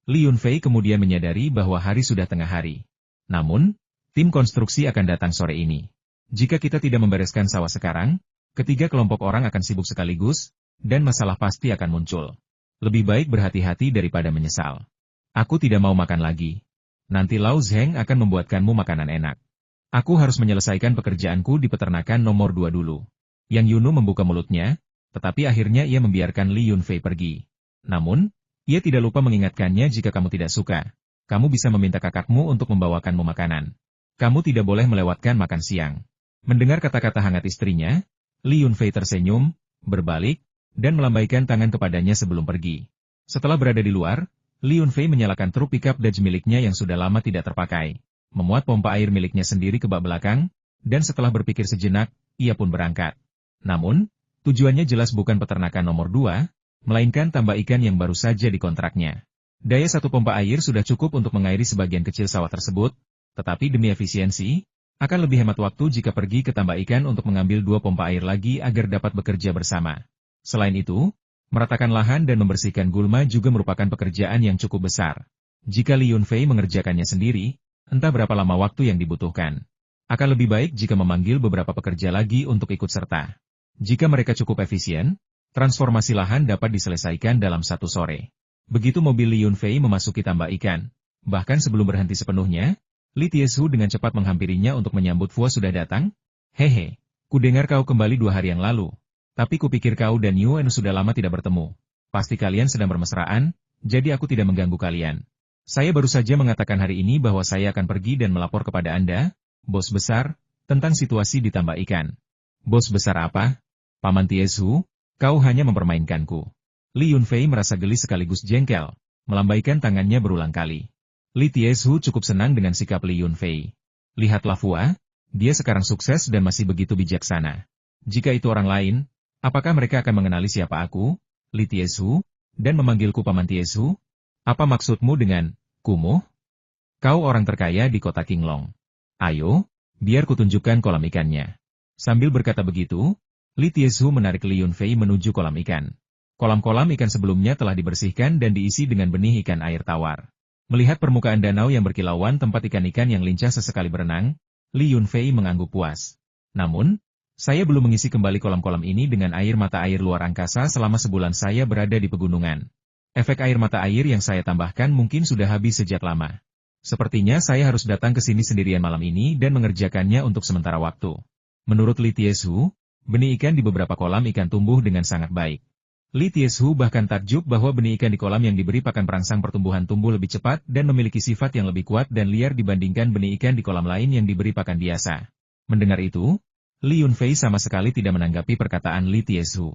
Li Yunfei kemudian menyadari bahwa hari sudah tengah hari. Namun, tim konstruksi akan datang sore ini. Jika kita tidak membereskan sawah sekarang, ketiga kelompok orang akan sibuk sekaligus, dan masalah pasti akan muncul. Lebih baik berhati-hati daripada menyesal. Aku tidak mau makan lagi. Nanti Lao Zheng akan membuatkanmu makanan enak. Aku harus menyelesaikan pekerjaanku di peternakan nomor 2 dulu. Yang Yunu membuka mulutnya, tetapi akhirnya ia membiarkan Li Yunfei pergi. Namun, ia tidak lupa mengingatkannya jika kamu tidak suka, kamu bisa meminta kakakmu untuk membawakanmu makanan. Kamu tidak boleh melewatkan makan siang. Mendengar kata-kata hangat istrinya, Li Yunfei tersenyum, berbalik, dan melambaikan tangan kepadanya sebelum pergi. Setelah berada di luar, Li Yunfei menyalakan truk pickup Dodge miliknya yang sudah lama tidak terpakai. Memuat pompa air miliknya sendiri ke bak belakang, dan setelah berpikir sejenak, ia pun berangkat. Namun, tujuannya jelas bukan peternakan nomor 2, melainkan tambak ikan yang baru saja dikontraknya. Daya satu pompa air sudah cukup untuk mengairi sebagian kecil sawah tersebut, tetapi demi efisiensi, akan lebih hemat waktu jika pergi ke tambak ikan untuk mengambil 2 pompa air lagi agar dapat bekerja bersama. Selain itu, meratakan lahan dan membersihkan gulma juga merupakan pekerjaan yang cukup besar. Jika Li Yunfei mengerjakannya sendiri, Entah berapa lama waktu yang dibutuhkan. Akan lebih baik jika memanggil beberapa pekerja lagi untuk ikut serta. Jika mereka cukup efisien, transformasi lahan dapat diselesaikan dalam 1 sore. Begitu mobil Li Yunfei memasuki tambak ikan. Bahkan sebelum berhenti sepenuhnya, Li Tiesu dengan cepat menghampirinya untuk menyambut Fua sudah datang. Hehe, kudengar kau kembali 2 hari yang lalu. Tapi kupikir kau dan Yuen sudah lama tidak bertemu. Pasti kalian sedang bermesraan, jadi aku tidak mengganggu kalian. Saya baru saja mengatakan hari ini bahwa saya akan pergi dan melapor kepada Anda, Bos Besar, tentang situasi di tambak ikan. Bos Besar apa? Paman Tiesu, kau hanya mempermainkanku. Li Yunfei merasa geli sekaligus jengkel, melambaikan tangannya berulang kali. Li Tiesu cukup senang dengan sikap Li Yunfei. Lihatlah Fua, dia sekarang sukses dan masih begitu bijaksana. Jika itu orang lain, apakah mereka akan mengenali siapa aku, Li Tiesu, dan memanggilku Paman Tiesu? Apa maksudmu dengan kumuh? Kau orang terkaya di kota Qinglong. Ayo, biar kutunjukkan kolam ikannya. Sambil berkata begitu, Li Tiesu menarik Li Yunfei menuju kolam ikan. Kolam-kolam ikan sebelumnya telah dibersihkan dan diisi dengan benih ikan air tawar. Melihat permukaan danau yang berkilauan tempat ikan-ikan yang lincah sesekali berenang, Li Yunfei mengangguk puas. Namun, saya belum mengisi kembali kolam-kolam ini dengan air mata air luar angkasa selama sebulan saya berada di pegunungan. Efek air mata air yang saya tambahkan mungkin sudah habis sejak lama. Sepertinya saya harus datang ke sini sendirian malam ini dan mengerjakannya untuk sementara waktu. Menurut Li Tiesu, benih ikan di beberapa kolam ikan tumbuh dengan sangat baik. Li Tiesu bahkan takjub bahwa benih ikan di kolam yang diberi pakan perangsang pertumbuhan tumbuh lebih cepat dan memiliki sifat yang lebih kuat dan liar dibandingkan benih ikan di kolam lain yang diberi pakan biasa. Mendengar itu, Li Yunfei sama sekali tidak menanggapi perkataan Li Tiesu.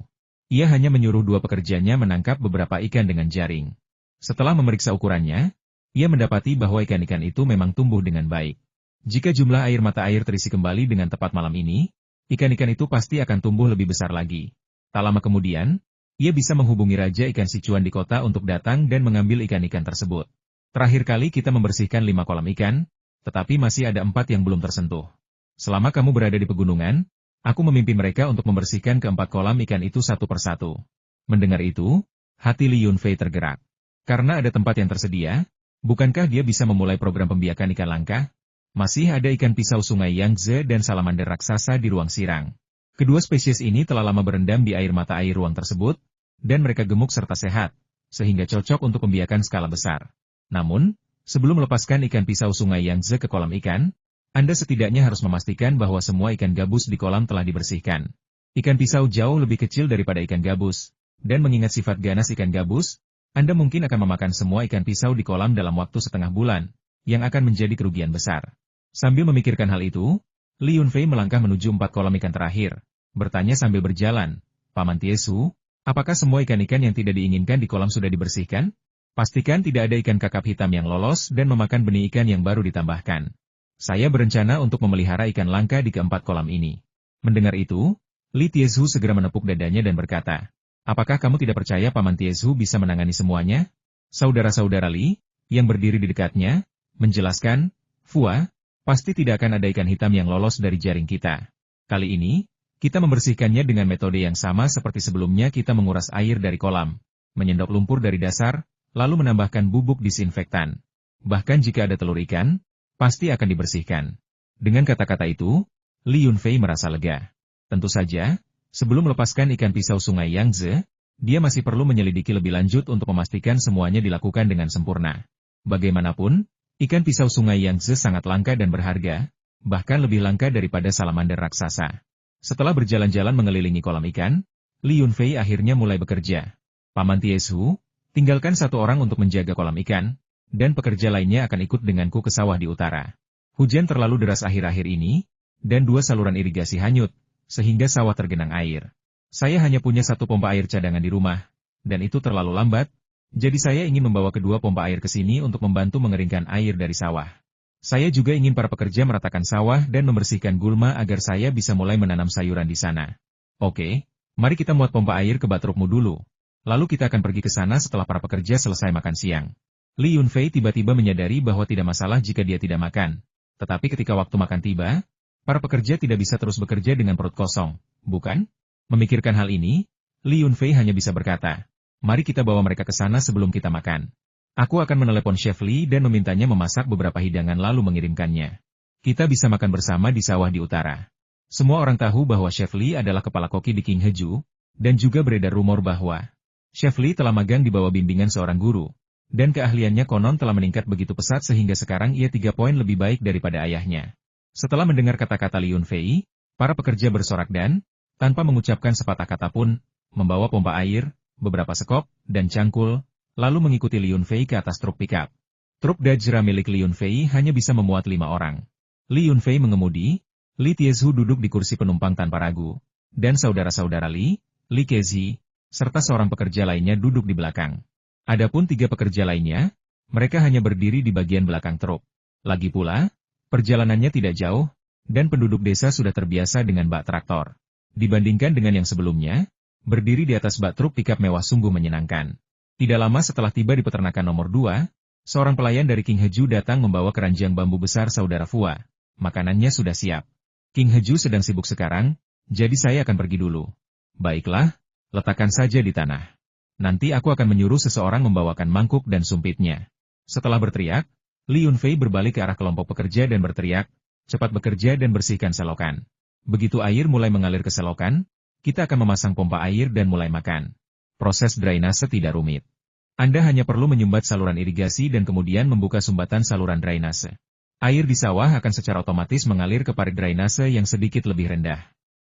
Ia hanya menyuruh 2 pekerjanya menangkap beberapa ikan dengan jaring. Setelah memeriksa ukurannya, ia mendapati bahwa ikan-ikan itu memang tumbuh dengan baik. Jika jumlah air mata air terisi kembali dengan tepat malam ini, ikan-ikan itu pasti akan tumbuh lebih besar lagi. Tak lama kemudian, ia bisa menghubungi Raja Ikan Sichuan di kota untuk datang dan mengambil ikan-ikan tersebut. Terakhir kali kita membersihkan 5 kolam ikan, tetapi masih ada 4 yang belum tersentuh. Selama kamu berada di pegunungan, aku memimpin mereka untuk membersihkan ke-4 kolam ikan itu satu persatu. Mendengar itu, hati Li Yunfei tergerak. Karena ada tempat yang tersedia, bukankah dia bisa memulai program pembiakan ikan langka? Masih ada ikan pisau sungai Yangtze dan salamander raksasa di ruang sirang. Kedua spesies ini telah lama berendam di air mata air ruang tersebut, dan mereka gemuk serta sehat, sehingga cocok untuk pembiakan skala besar. Namun, sebelum melepaskan ikan pisau sungai Yangtze ke kolam ikan, Anda setidaknya harus memastikan bahwa semua ikan gabus di kolam telah dibersihkan. Ikan pisau jauh lebih kecil daripada ikan gabus, dan mengingat sifat ganas ikan gabus, Anda mungkin akan memakan semua ikan pisau di kolam dalam waktu setengah bulan, yang akan menjadi kerugian besar. Sambil memikirkan hal itu, Li Yunfei melangkah menuju 4 kolam ikan terakhir, bertanya sambil berjalan, Paman Tiesu, apakah semua ikan-ikan yang tidak diinginkan di kolam sudah dibersihkan? Pastikan tidak ada ikan kakap hitam yang lolos dan memakan benih ikan yang baru ditambahkan. Saya berencana untuk memelihara ikan langka di ke-4 kolam ini. Mendengar itu, Li Tiesu segera menepuk dadanya dan berkata, apakah kamu tidak percaya Paman Tiesu bisa menangani semuanya? Saudara-saudara Li, yang berdiri di dekatnya, menjelaskan, Fua, pasti tidak akan ada ikan hitam yang lolos dari jaring kita. Kali ini, kita membersihkannya dengan metode yang sama seperti sebelumnya kita menguras air dari kolam, menyendok lumpur dari dasar, lalu menambahkan bubuk disinfektan. Bahkan jika ada telur ikan, pasti akan dibersihkan. Dengan kata-kata itu, Li Yunfei merasa lega. Tentu saja, sebelum melepaskan ikan pisau sungai Yangtze, dia masih perlu menyelidiki lebih lanjut untuk memastikan semuanya dilakukan dengan sempurna. Bagaimanapun, ikan pisau sungai Yangtze sangat langka dan berharga, bahkan lebih langka daripada salamander raksasa. Setelah berjalan-jalan mengelilingi kolam ikan, Li Yunfei akhirnya mulai bekerja. Paman Tiesu, tinggalkan 1 orang untuk menjaga kolam ikan, dan pekerja lainnya akan ikut denganku ke sawah di utara. Hujan terlalu deras akhir-akhir ini, dan 2 saluran irigasi hanyut, sehingga sawah tergenang air. Saya hanya punya 1 pompa air cadangan di rumah, dan itu terlalu lambat, jadi saya ingin membawa kedua pompa air ke sini untuk membantu mengeringkan air dari sawah. Saya juga ingin para pekerja meratakan sawah dan membersihkan gulma agar saya bisa mulai menanam sayuran di sana. Oke, mari kita muat pompa air ke batrukmu dulu. Lalu kita akan pergi ke sana setelah para pekerja selesai makan siang. Li Yunfei tiba-tiba menyadari bahwa tidak masalah jika dia tidak makan. Tetapi ketika waktu makan tiba, para pekerja tidak bisa terus bekerja dengan perut kosong, bukan? Memikirkan hal ini, Li Yunfei hanya bisa berkata, mari kita bawa mereka ke sana sebelum kita makan. Aku akan menelepon Chef Lee dan memintanya memasak beberapa hidangan lalu mengirimkannya. Kita bisa makan bersama di sawah di utara. Semua orang tahu bahwa Chef Lee adalah kepala koki di King Heju, dan juga beredar rumor bahwa Chef Lee telah magang di bawah bimbingan seorang guru, dan keahliannya konon telah meningkat begitu pesat sehingga sekarang ia 3 poin lebih baik daripada ayahnya. Setelah mendengar kata-kata Li Yunfei, para pekerja bersorak dan, tanpa mengucapkan sepatah kata pun, membawa pompa air, beberapa sekop, dan cangkul, lalu mengikuti Li Yunfei ke atas truk pickup. Truk Dajra milik Li Yunfei hanya bisa memuat 5 orang. Li Yunfei mengemudi, Li Tiezhu duduk di kursi penumpang tanpa ragu, dan saudara-saudara Li Kezi, serta seorang pekerja lainnya duduk di belakang. Adapun 3 pekerja lainnya, mereka hanya berdiri di bagian belakang truk. Lagi pula, perjalanannya tidak jauh, dan penduduk desa sudah terbiasa dengan bak traktor. Dibandingkan dengan yang sebelumnya, berdiri di atas bak truk pickup mewah sungguh menyenangkan. Tidak lama setelah tiba di peternakan nomor 2, seorang pelayan dari King Heju datang membawa keranjang bambu besar saudara Fua. Makanannya sudah siap. King Heju sedang sibuk sekarang, jadi saya akan pergi dulu. Baiklah, letakkan saja di tanah. Nanti aku akan menyuruh seseorang membawakan mangkuk dan sumpitnya. Setelah berteriak, Li Yunfei berbalik ke arah kelompok pekerja dan berteriak, cepat bekerja dan bersihkan selokan. Begitu air mulai mengalir ke selokan, kita akan memasang pompa air dan mulai makan. Proses drainase tidak rumit. Anda hanya perlu menyumbat saluran irigasi dan kemudian membuka sumbatan saluran drainase. Air di sawah akan secara otomatis mengalir ke parit drainase yang sedikit lebih rendah.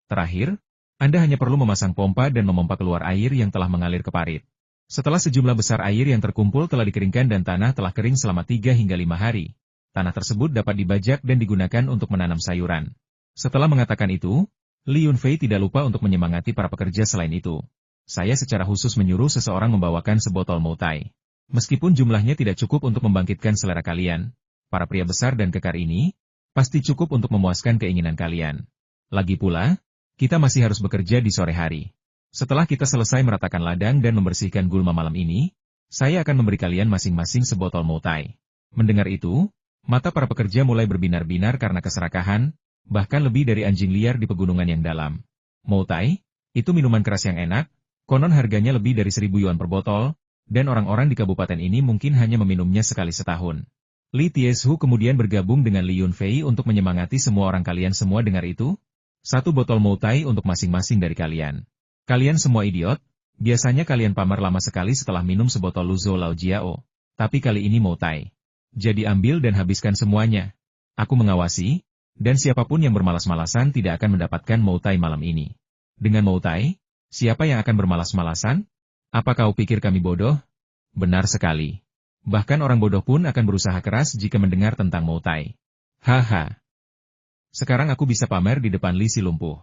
Terakhir, Anda hanya perlu memasang pompa dan memompa keluar air yang telah mengalir ke parit. Setelah sejumlah besar air yang terkumpul telah dikeringkan dan tanah telah kering selama 3 hingga 5 hari, tanah tersebut dapat dibajak dan digunakan untuk menanam sayuran. Setelah mengatakan itu, Li Yunfei tidak lupa untuk menyemangati para pekerja selain itu. Saya secara khusus menyuruh seseorang membawakan sebotol moutai. Meskipun jumlahnya tidak cukup untuk membangkitkan selera kalian, para pria besar dan kekar ini, pasti cukup untuk memuaskan keinginan kalian. Lagi pula, kita masih harus bekerja di sore hari. Setelah kita selesai meratakan ladang dan membersihkan gulma malam ini, saya akan memberi kalian masing-masing sebotol moutai. Mendengar itu, mata para pekerja mulai berbinar-binar karena keserakahan, bahkan lebih dari anjing liar di pegunungan yang dalam. Moutai, itu minuman keras yang enak, konon harganya lebih dari 1.000 yuan per botol, dan orang-orang di kabupaten ini mungkin hanya meminumnya sekali setahun. Li Tiezhu kemudian bergabung dengan Li Yunfei untuk menyemangati semua orang. Kalian semua dengar itu? 1 botol moutai untuk masing-masing dari kalian. Kalian semua idiot, biasanya kalian pamer lama sekali setelah minum sebotol Luzo Lao Jiao, tapi kali ini moutai. Jadi ambil dan habiskan semuanya. Aku mengawasi, dan siapapun yang bermalas-malasan tidak akan mendapatkan moutai malam ini. Dengan moutai, siapa yang akan bermalas-malasan? Apa kau pikir kami bodoh? Benar sekali. Bahkan orang bodoh pun akan berusaha keras jika mendengar tentang moutai. Haha. Sekarang aku bisa pamer di depan Li si lumpuh.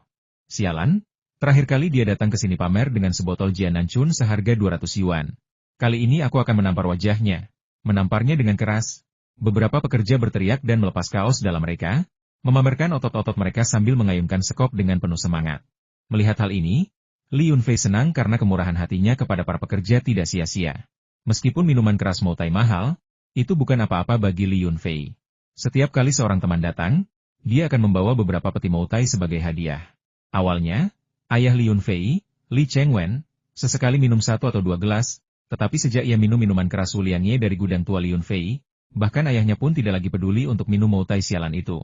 Sialan, terakhir kali dia datang ke sini pamer dengan sebotol Jianancun seharga 200 yuan. Kali ini aku akan menampar wajahnya. Menamparnya dengan keras. Beberapa pekerja berteriak dan melepas kaos dalam mereka, memamerkan otot-otot mereka sambil mengayunkan sekop dengan penuh semangat. Melihat hal ini, Li Yunfei senang karena kemurahan hatinya kepada para pekerja tidak sia-sia. Meskipun minuman keras moutai mahal, itu bukan apa-apa bagi Li Yunfei. Setiap kali seorang teman datang, dia akan membawa beberapa peti moutai sebagai hadiah. Awalnya, ayah Li Yunfei, Li Chengwen, sesekali minum 1 atau 2 gelas, tetapi sejak ia minum minuman keras Wu Liangye dari gudang tua Li Yunfei, bahkan ayahnya pun tidak lagi peduli untuk minum moutai sialan itu.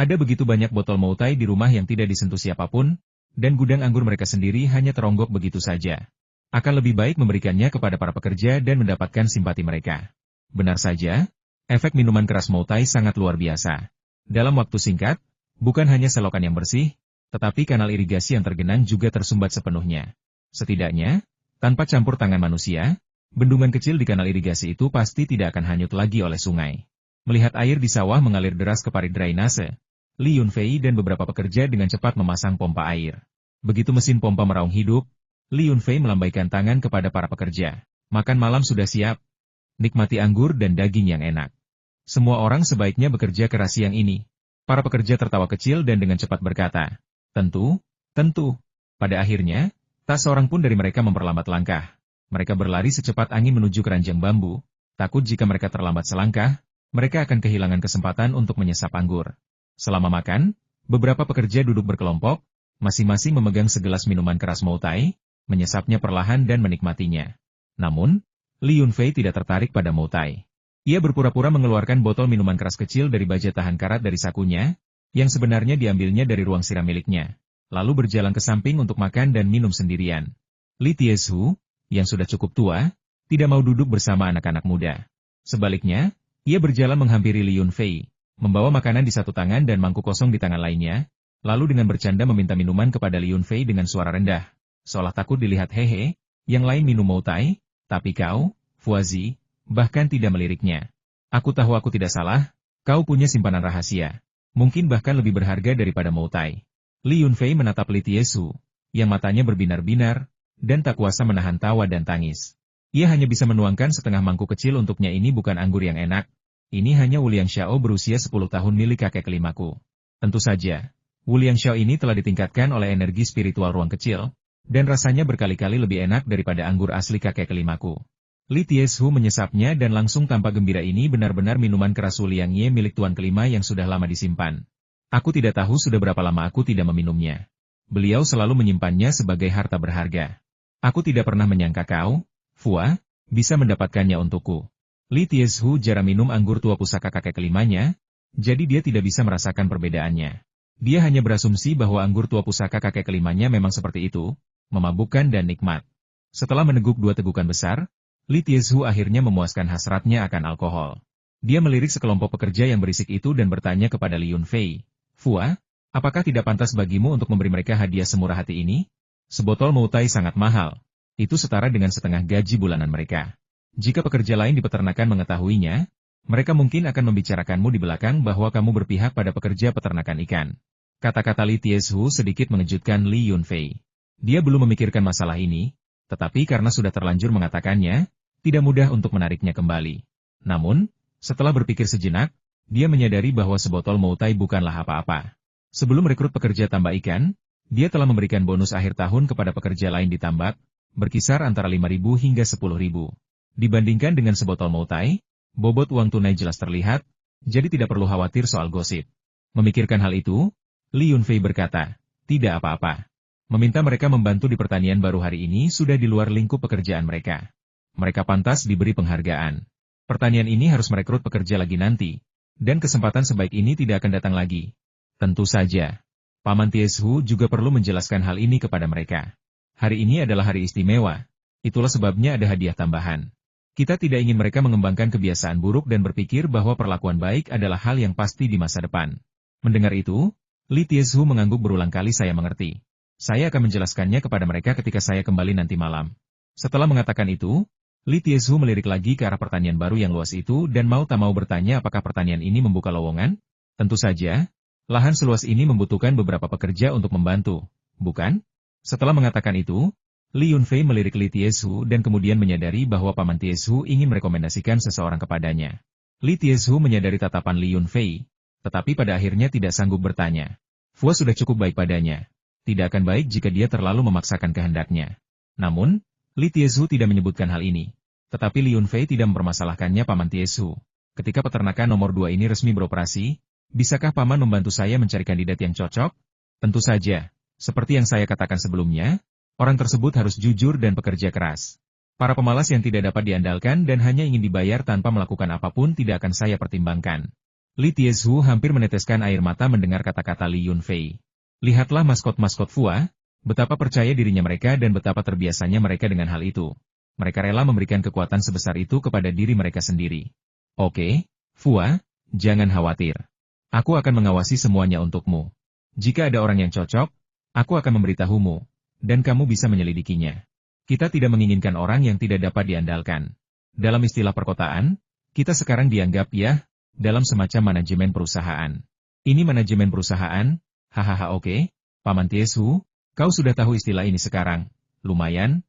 Ada begitu banyak botol moutai di rumah yang tidak disentuh siapapun, dan gudang anggur mereka sendiri hanya teronggok begitu saja. Akan lebih baik memberikannya kepada para pekerja dan mendapatkan simpati mereka. Benar saja, efek minuman keras moutai sangat luar biasa. Dalam waktu singkat, bukan hanya selokan yang bersih, tetapi kanal irigasi yang tergenang juga tersumbat sepenuhnya. Setidaknya, tanpa campur tangan manusia, bendungan kecil di kanal irigasi itu pasti tidak akan hanyut lagi oleh sungai. Melihat air di sawah mengalir deras ke parit drainase, Li Yunfei dan beberapa pekerja dengan cepat memasang pompa air. Begitu mesin pompa meraung hidup, Li Yunfei melambaikan tangan kepada para pekerja. Makan malam sudah siap. Nikmati anggur dan daging yang enak. Semua orang sebaiknya bekerja keras siang ini. Para pekerja tertawa kecil dan dengan cepat berkata, tentu. Pada akhirnya, tak seorang pun dari mereka memperlambat langkah. Mereka berlari secepat angin menuju keranjang bambu. Takut jika mereka terlambat selangkah, mereka akan kehilangan kesempatan untuk menyesap anggur. Selama makan, beberapa pekerja duduk berkelompok, masing-masing memegang segelas minuman keras moutai, menyesapnya perlahan dan menikmatinya. Namun, Li Yunfei tidak tertarik pada Mo Tai. Ia berpura-pura mengeluarkan botol minuman keras kecil dari baja tahan karat dari sakunya, yang sebenarnya diambilnya dari ruang siram miliknya, lalu berjalan ke samping untuk makan dan minum sendirian. Li Tiezhu, yang sudah cukup tua, tidak mau duduk bersama anak-anak muda. Sebaliknya, ia berjalan menghampiri Li Yunfei, membawa makanan di satu tangan dan mangkuk kosong di tangan lainnya, lalu dengan bercanda meminta minuman kepada Li Yunfei dengan suara rendah, seolah takut dilihat hehe, yang lain minum Mo Tai, tapi kau, Fuazi, bahkan tidak meliriknya. Aku tahu aku tidak salah, kau punya simpanan rahasia, mungkin bahkan lebih berharga daripada Mo Tai. Li Yunfei menatap Li Tiezhu, yang matanya berbinar-binar, dan tak kuasa menahan tawa dan tangis. Ia hanya bisa menuangkan setengah mangkuk kecil untuknya. Ini bukan anggur yang enak, ini hanya Wu Liangxiao berusia 10 tahun milik kakek kelimaku. Tentu saja, Wu Liangxiao ini telah ditingkatkan oleh energi spiritual ruang kecil, dan rasanya berkali-kali lebih enak daripada anggur asli kakek kelimaku. Li Tiezhu menyesapnya dan langsung tampak gembira. Ini benar-benar minuman keras Wu Liangye milik tuan kelima yang sudah lama disimpan. Aku tidak tahu sudah berapa lama aku tidak meminumnya. Beliau selalu menyimpannya sebagai harta berharga. Aku tidak pernah menyangka kau, Fua, bisa mendapatkannya untukku. Li Tiezhu jarang minum anggur tua pusaka kakek kelimanya, jadi dia tidak bisa merasakan perbedaannya. Dia hanya berasumsi bahwa anggur tua pusaka kakek kelimanya memang seperti itu, memabukkan dan nikmat. Setelah meneguk 2 tegukan besar, Li Tiezhu akhirnya memuaskan hasratnya akan alkohol. Dia melirik sekelompok pekerja yang berisik itu dan bertanya kepada Li Yunfei, Fua, apakah tidak pantas bagimu untuk memberi mereka hadiah semurah hati ini? Sebotol Mo Tai sangat mahal. Itu setara dengan setengah gaji bulanan mereka. Jika pekerja lain di peternakan mengetahuinya, mereka mungkin akan membicarakanmu di belakang bahwa kamu berpihak pada pekerja peternakan ikan. Kata-kata Li Tiezhu sedikit mengejutkan Li Yunfei. Dia belum memikirkan masalah ini, tetapi karena sudah terlanjur mengatakannya, tidak mudah untuk menariknya kembali. Namun, setelah berpikir sejenak, dia menyadari bahwa sebotol Mo Tai bukanlah apa-apa. Sebelum rekrut pekerja tambak ikan, dia telah memberikan bonus akhir tahun kepada pekerja lain di tambak, berkisar antara 5.000 hingga 10.000. Dibandingkan dengan sebotol Mo Tai, bobot uang tunai jelas terlihat, jadi tidak perlu khawatir soal gosip. Memikirkan hal itu, Li Yunfei berkata, tidak apa-apa. Meminta mereka membantu di pertanian baru hari ini sudah di luar lingkup pekerjaan mereka. Mereka pantas diberi penghargaan. Pertanian ini harus merekrut pekerja lagi nanti, dan kesempatan sebaik ini tidak akan datang lagi. Tentu saja. Paman Tiezhu juga perlu menjelaskan hal ini kepada mereka. Hari ini adalah hari istimewa. Itulah sebabnya ada hadiah tambahan. Kita tidak ingin mereka mengembangkan kebiasaan buruk dan berpikir bahwa perlakuan baik adalah hal yang pasti di masa depan. Mendengar itu, Li Tiezhu mengangguk berulang kali. Saya mengerti. Saya akan menjelaskannya kepada mereka ketika saya kembali nanti malam. Setelah mengatakan itu, Li Tiezhu melirik lagi ke arah pertanian baru yang luas itu dan mau tak mau bertanya apakah pertanian ini membuka lowongan? Tentu saja. Lahan seluas ini membutuhkan beberapa pekerja untuk membantu, bukan? Setelah mengatakan itu, Li Yunfei melirik Li Tiezhu dan kemudian menyadari bahwa Paman Tiezhu ingin merekomendasikan seseorang kepadanya. Li Tiezhu menyadari tatapan Li Yunfei, tetapi pada akhirnya tidak sanggup bertanya. Fua sudah cukup baik padanya. Tidak akan baik jika dia terlalu memaksakan kehendaknya. Namun, Li Tiezhu tidak menyebutkan hal ini. Tetapi Li Yunfei tidak mempermasalahkannya. Paman Tiezhu. Ketika peternakan nomor 2 ini resmi beroperasi, bisakah Paman membantu saya mencari kandidat yang cocok? Tentu saja. Seperti yang saya katakan sebelumnya, orang tersebut harus jujur dan pekerja keras. Para pemalas yang tidak dapat diandalkan dan hanya ingin dibayar tanpa melakukan apapun tidak akan saya pertimbangkan. Li Tiezhu hampir meneteskan air mata mendengar kata-kata Li Yunfei. Lihatlah maskot-maskot Fua, betapa percaya dirinya mereka dan betapa terbiasanya mereka dengan hal itu. Mereka rela memberikan kekuatan sebesar itu kepada diri mereka sendiri. Oke, Fua, jangan khawatir. Aku akan mengawasi semuanya untukmu. Jika ada orang yang cocok, aku akan memberitahumu, dan kamu bisa menyelidikinya. Kita tidak menginginkan orang yang tidak dapat diandalkan. Dalam istilah perkotaan, kita sekarang dianggap dalam semacam manajemen perusahaan. Ini manajemen perusahaan, hahaha. Oke, Paman Tiezhu, kau sudah tahu istilah ini sekarang. Lumayan.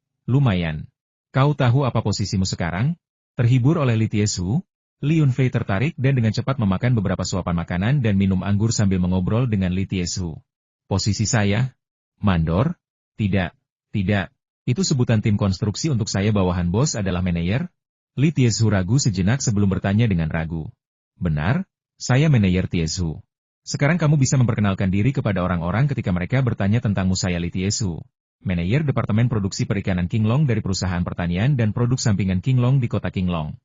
Kau tahu apa posisimu sekarang? Terhibur oleh Li Tiezhu, Li Yunfei tertarik dan dengan cepat memakan beberapa suapan makanan dan minum anggur sambil mengobrol dengan Li Tiezhu. Posisi saya? Mandor? Tidak. Itu sebutan tim konstruksi untuk saya. Bawahan bos adalah manajer? Li Tiezhu ragu sejenak sebelum bertanya dengan ragu. Benar, saya manajer Tiezhu. Sekarang kamu bisa memperkenalkan diri kepada orang-orang ketika mereka bertanya tentangmu. Saya Li Tiezhu. manajer Departemen Produksi Perikanan Qinglong dari perusahaan pertanian dan produk sampingan Qinglong di kota Qinglong.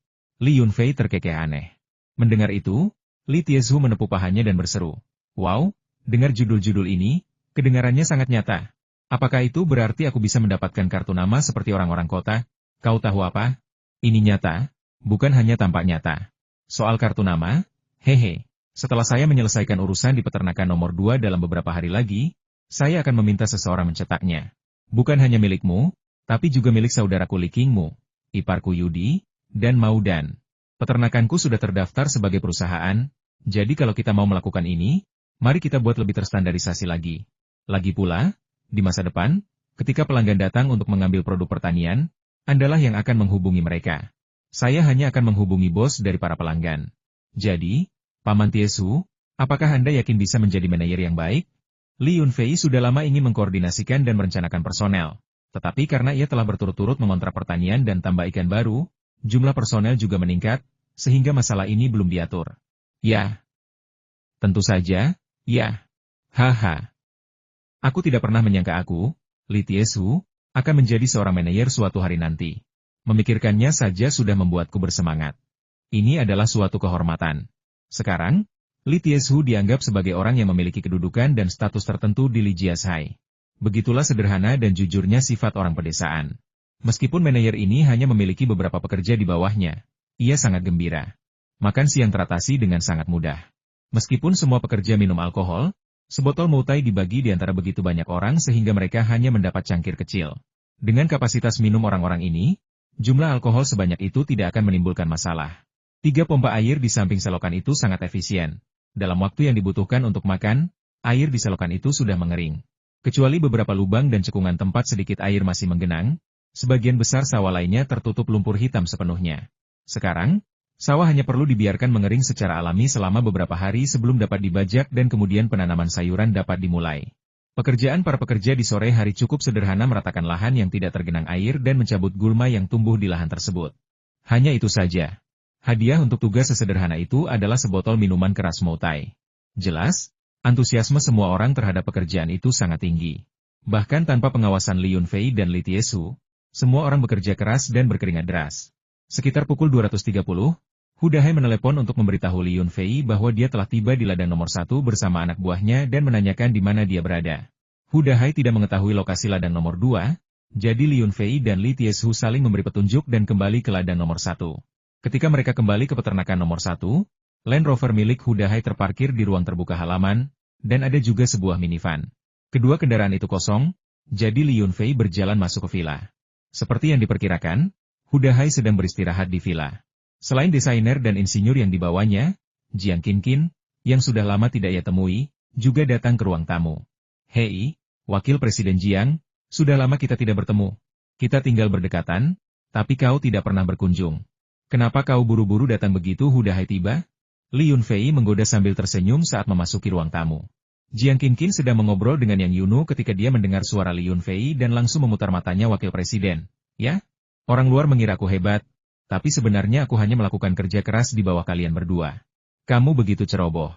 Li Yunfei terkekeh aneh. Mendengar itu, Li Tiezhu menepuk pahanya dan berseru, "Wow, dengar judul-judul ini, kedengarannya sangat nyata. Apakah itu berarti aku bisa mendapatkan kartu nama seperti orang-orang kota? Kau tahu apa? Ini nyata, bukan hanya tampak nyata. Soal kartu nama, hehe, setelah saya menyelesaikan urusan di peternakan nomor 2 dalam beberapa hari lagi, saya akan meminta seseorang mencetaknya. Bukan hanya milikmu, tapi juga milik saudaraku Li Qingmu, iparku Yudi, dan Maudan. Peternakanku sudah terdaftar sebagai perusahaan, jadi kalau kita mau melakukan ini, mari kita buat lebih terstandarisasi lagi. Lagi pula, di masa depan, ketika pelanggan datang untuk mengambil produk pertanian, Andalah yang akan menghubungi mereka. Saya hanya akan menghubungi bos dari para pelanggan. Jadi, Paman Tiezhu, apakah Anda yakin bisa menjadi manajer yang baik? Li Yunfei sudah lama ingin mengkoordinasikan dan merencanakan personel. Tetapi karena ia telah berturut-turut mengontrak pertanian dan tambak ikan baru, jumlah personel juga meningkat, sehingga masalah ini belum diatur. Ya. Tentu saja, ya. Haha. Aku tidak pernah menyangka Li Tiezhu, akan menjadi seorang manajer suatu hari nanti. Memikirkannya saja sudah membuatku bersemangat. Ini adalah suatu kehormatan. Sekarang, Li Tiezhu dianggap sebagai orang yang memiliki kedudukan dan status tertentu di Li Jiashai. Begitulah sederhana dan jujurnya sifat orang pedesaan. Meskipun manajer ini hanya memiliki beberapa pekerja di bawahnya, ia sangat gembira. Makan siang teratasi dengan sangat mudah. Meskipun semua pekerja minum alkohol, sebotol Moutai dibagi di antara begitu banyak orang sehingga mereka hanya mendapat cangkir kecil. Dengan kapasitas minum orang-orang ini, jumlah alkohol sebanyak itu tidak akan menimbulkan masalah. 3 pompa air di samping selokan itu sangat efisien. Dalam waktu yang dibutuhkan untuk makan, air di selokan itu sudah mengering. Kecuali beberapa lubang dan cekungan tempat sedikit air masih menggenang, sebagian besar sawah lainnya tertutup lumpur hitam sepenuhnya. Sekarang, sawah hanya perlu dibiarkan mengering secara alami selama beberapa hari sebelum dapat dibajak dan kemudian penanaman sayuran dapat dimulai. Pekerjaan para pekerja di sore hari cukup sederhana meratakan lahan yang tidak tergenang air dan mencabut gulma yang tumbuh di lahan tersebut. Hanya itu saja. Hadiah untuk tugas sesederhana itu adalah sebotol minuman keras Moutai. Jelas, antusiasme semua orang terhadap pekerjaan itu sangat tinggi. Bahkan tanpa pengawasan Li Yunfei dan Li Tiezhu, semua orang bekerja keras dan berkeringat deras. Sekitar pukul 230, Hu Dahai menelepon untuk memberitahu Li Yunfei bahwa dia telah tiba di ladang nomor 1 bersama anak buahnya dan menanyakan di mana dia berada. Hu Dahai tidak mengetahui lokasi ladang nomor 2, jadi Li Yunfei dan Li Tiezhu saling memberi petunjuk dan kembali ke ladang nomor 1. Ketika mereka kembali ke peternakan nomor 1, Land Rover milik Hu Dahai terparkir di ruang terbuka halaman, dan ada juga sebuah minivan. Kedua kendaraan itu kosong, jadi Li Yunfei berjalan masuk ke villa. Seperti yang diperkirakan, Hu Dahai sedang beristirahat di villa. Selain desainer dan insinyur yang dibawanya, Jiang Qinqin, yang sudah lama tidak ia temui, juga datang ke ruang tamu. "Hei, Wakil Presiden Jiang, sudah lama kita tidak bertemu. Kita tinggal berdekatan, tapi kau tidak pernah berkunjung. Kenapa kau buru-buru datang begitu?" Hu Dahai tiba. Li Yunfei menggoda sambil tersenyum saat memasuki ruang tamu. Jiang Qinqin sedang mengobrol dengan Yang Yunu ketika dia mendengar suara Li Yunfei dan langsung memutar matanya. "Wakil Presiden, ya? Orang luar mengira aku hebat, tapi sebenarnya aku hanya melakukan kerja keras di bawah kalian berdua. Kamu begitu ceroboh.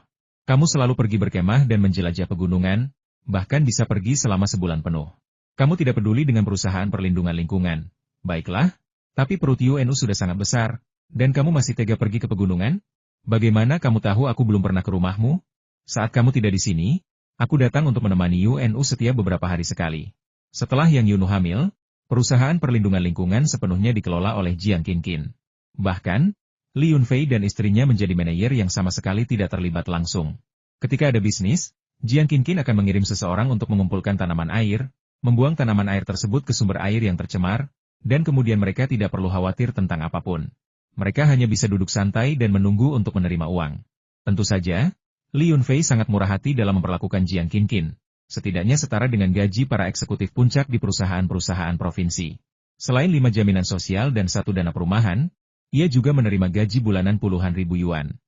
Kamu selalu pergi berkemah dan menjelajah pegunungan, bahkan bisa pergi selama sebulan penuh. Kamu tidak peduli dengan perusahaan perlindungan lingkungan. Baiklah, tapi perut UNU sudah sangat besar, dan kamu masih tega pergi ke pegunungan? Bagaimana kamu tahu aku belum pernah ke rumahmu? Saat kamu tidak di sini, aku datang untuk menemani UNU setiap beberapa hari sekali. Setelah Yang Yunu hamil, perusahaan perlindungan lingkungan sepenuhnya dikelola oleh Jiang Qinqin. Bahkan, Li Yunfei dan istrinya menjadi manajer yang sama sekali tidak terlibat langsung. Ketika ada bisnis, Jiang Qinqin akan mengirim seseorang untuk mengumpulkan tanaman air, membuang tanaman air tersebut ke sumber air yang tercemar, dan kemudian mereka tidak perlu khawatir tentang apapun. Mereka hanya bisa duduk santai dan menunggu untuk menerima uang. Tentu saja, Li Yunfei sangat murah hati dalam memperlakukan Jiang Qinqin. Setidaknya setara dengan gaji para eksekutif puncak di perusahaan-perusahaan provinsi. Selain 5 jaminan sosial dan 1 dana perumahan, ia juga menerima gaji bulanan puluhan ribu yuan.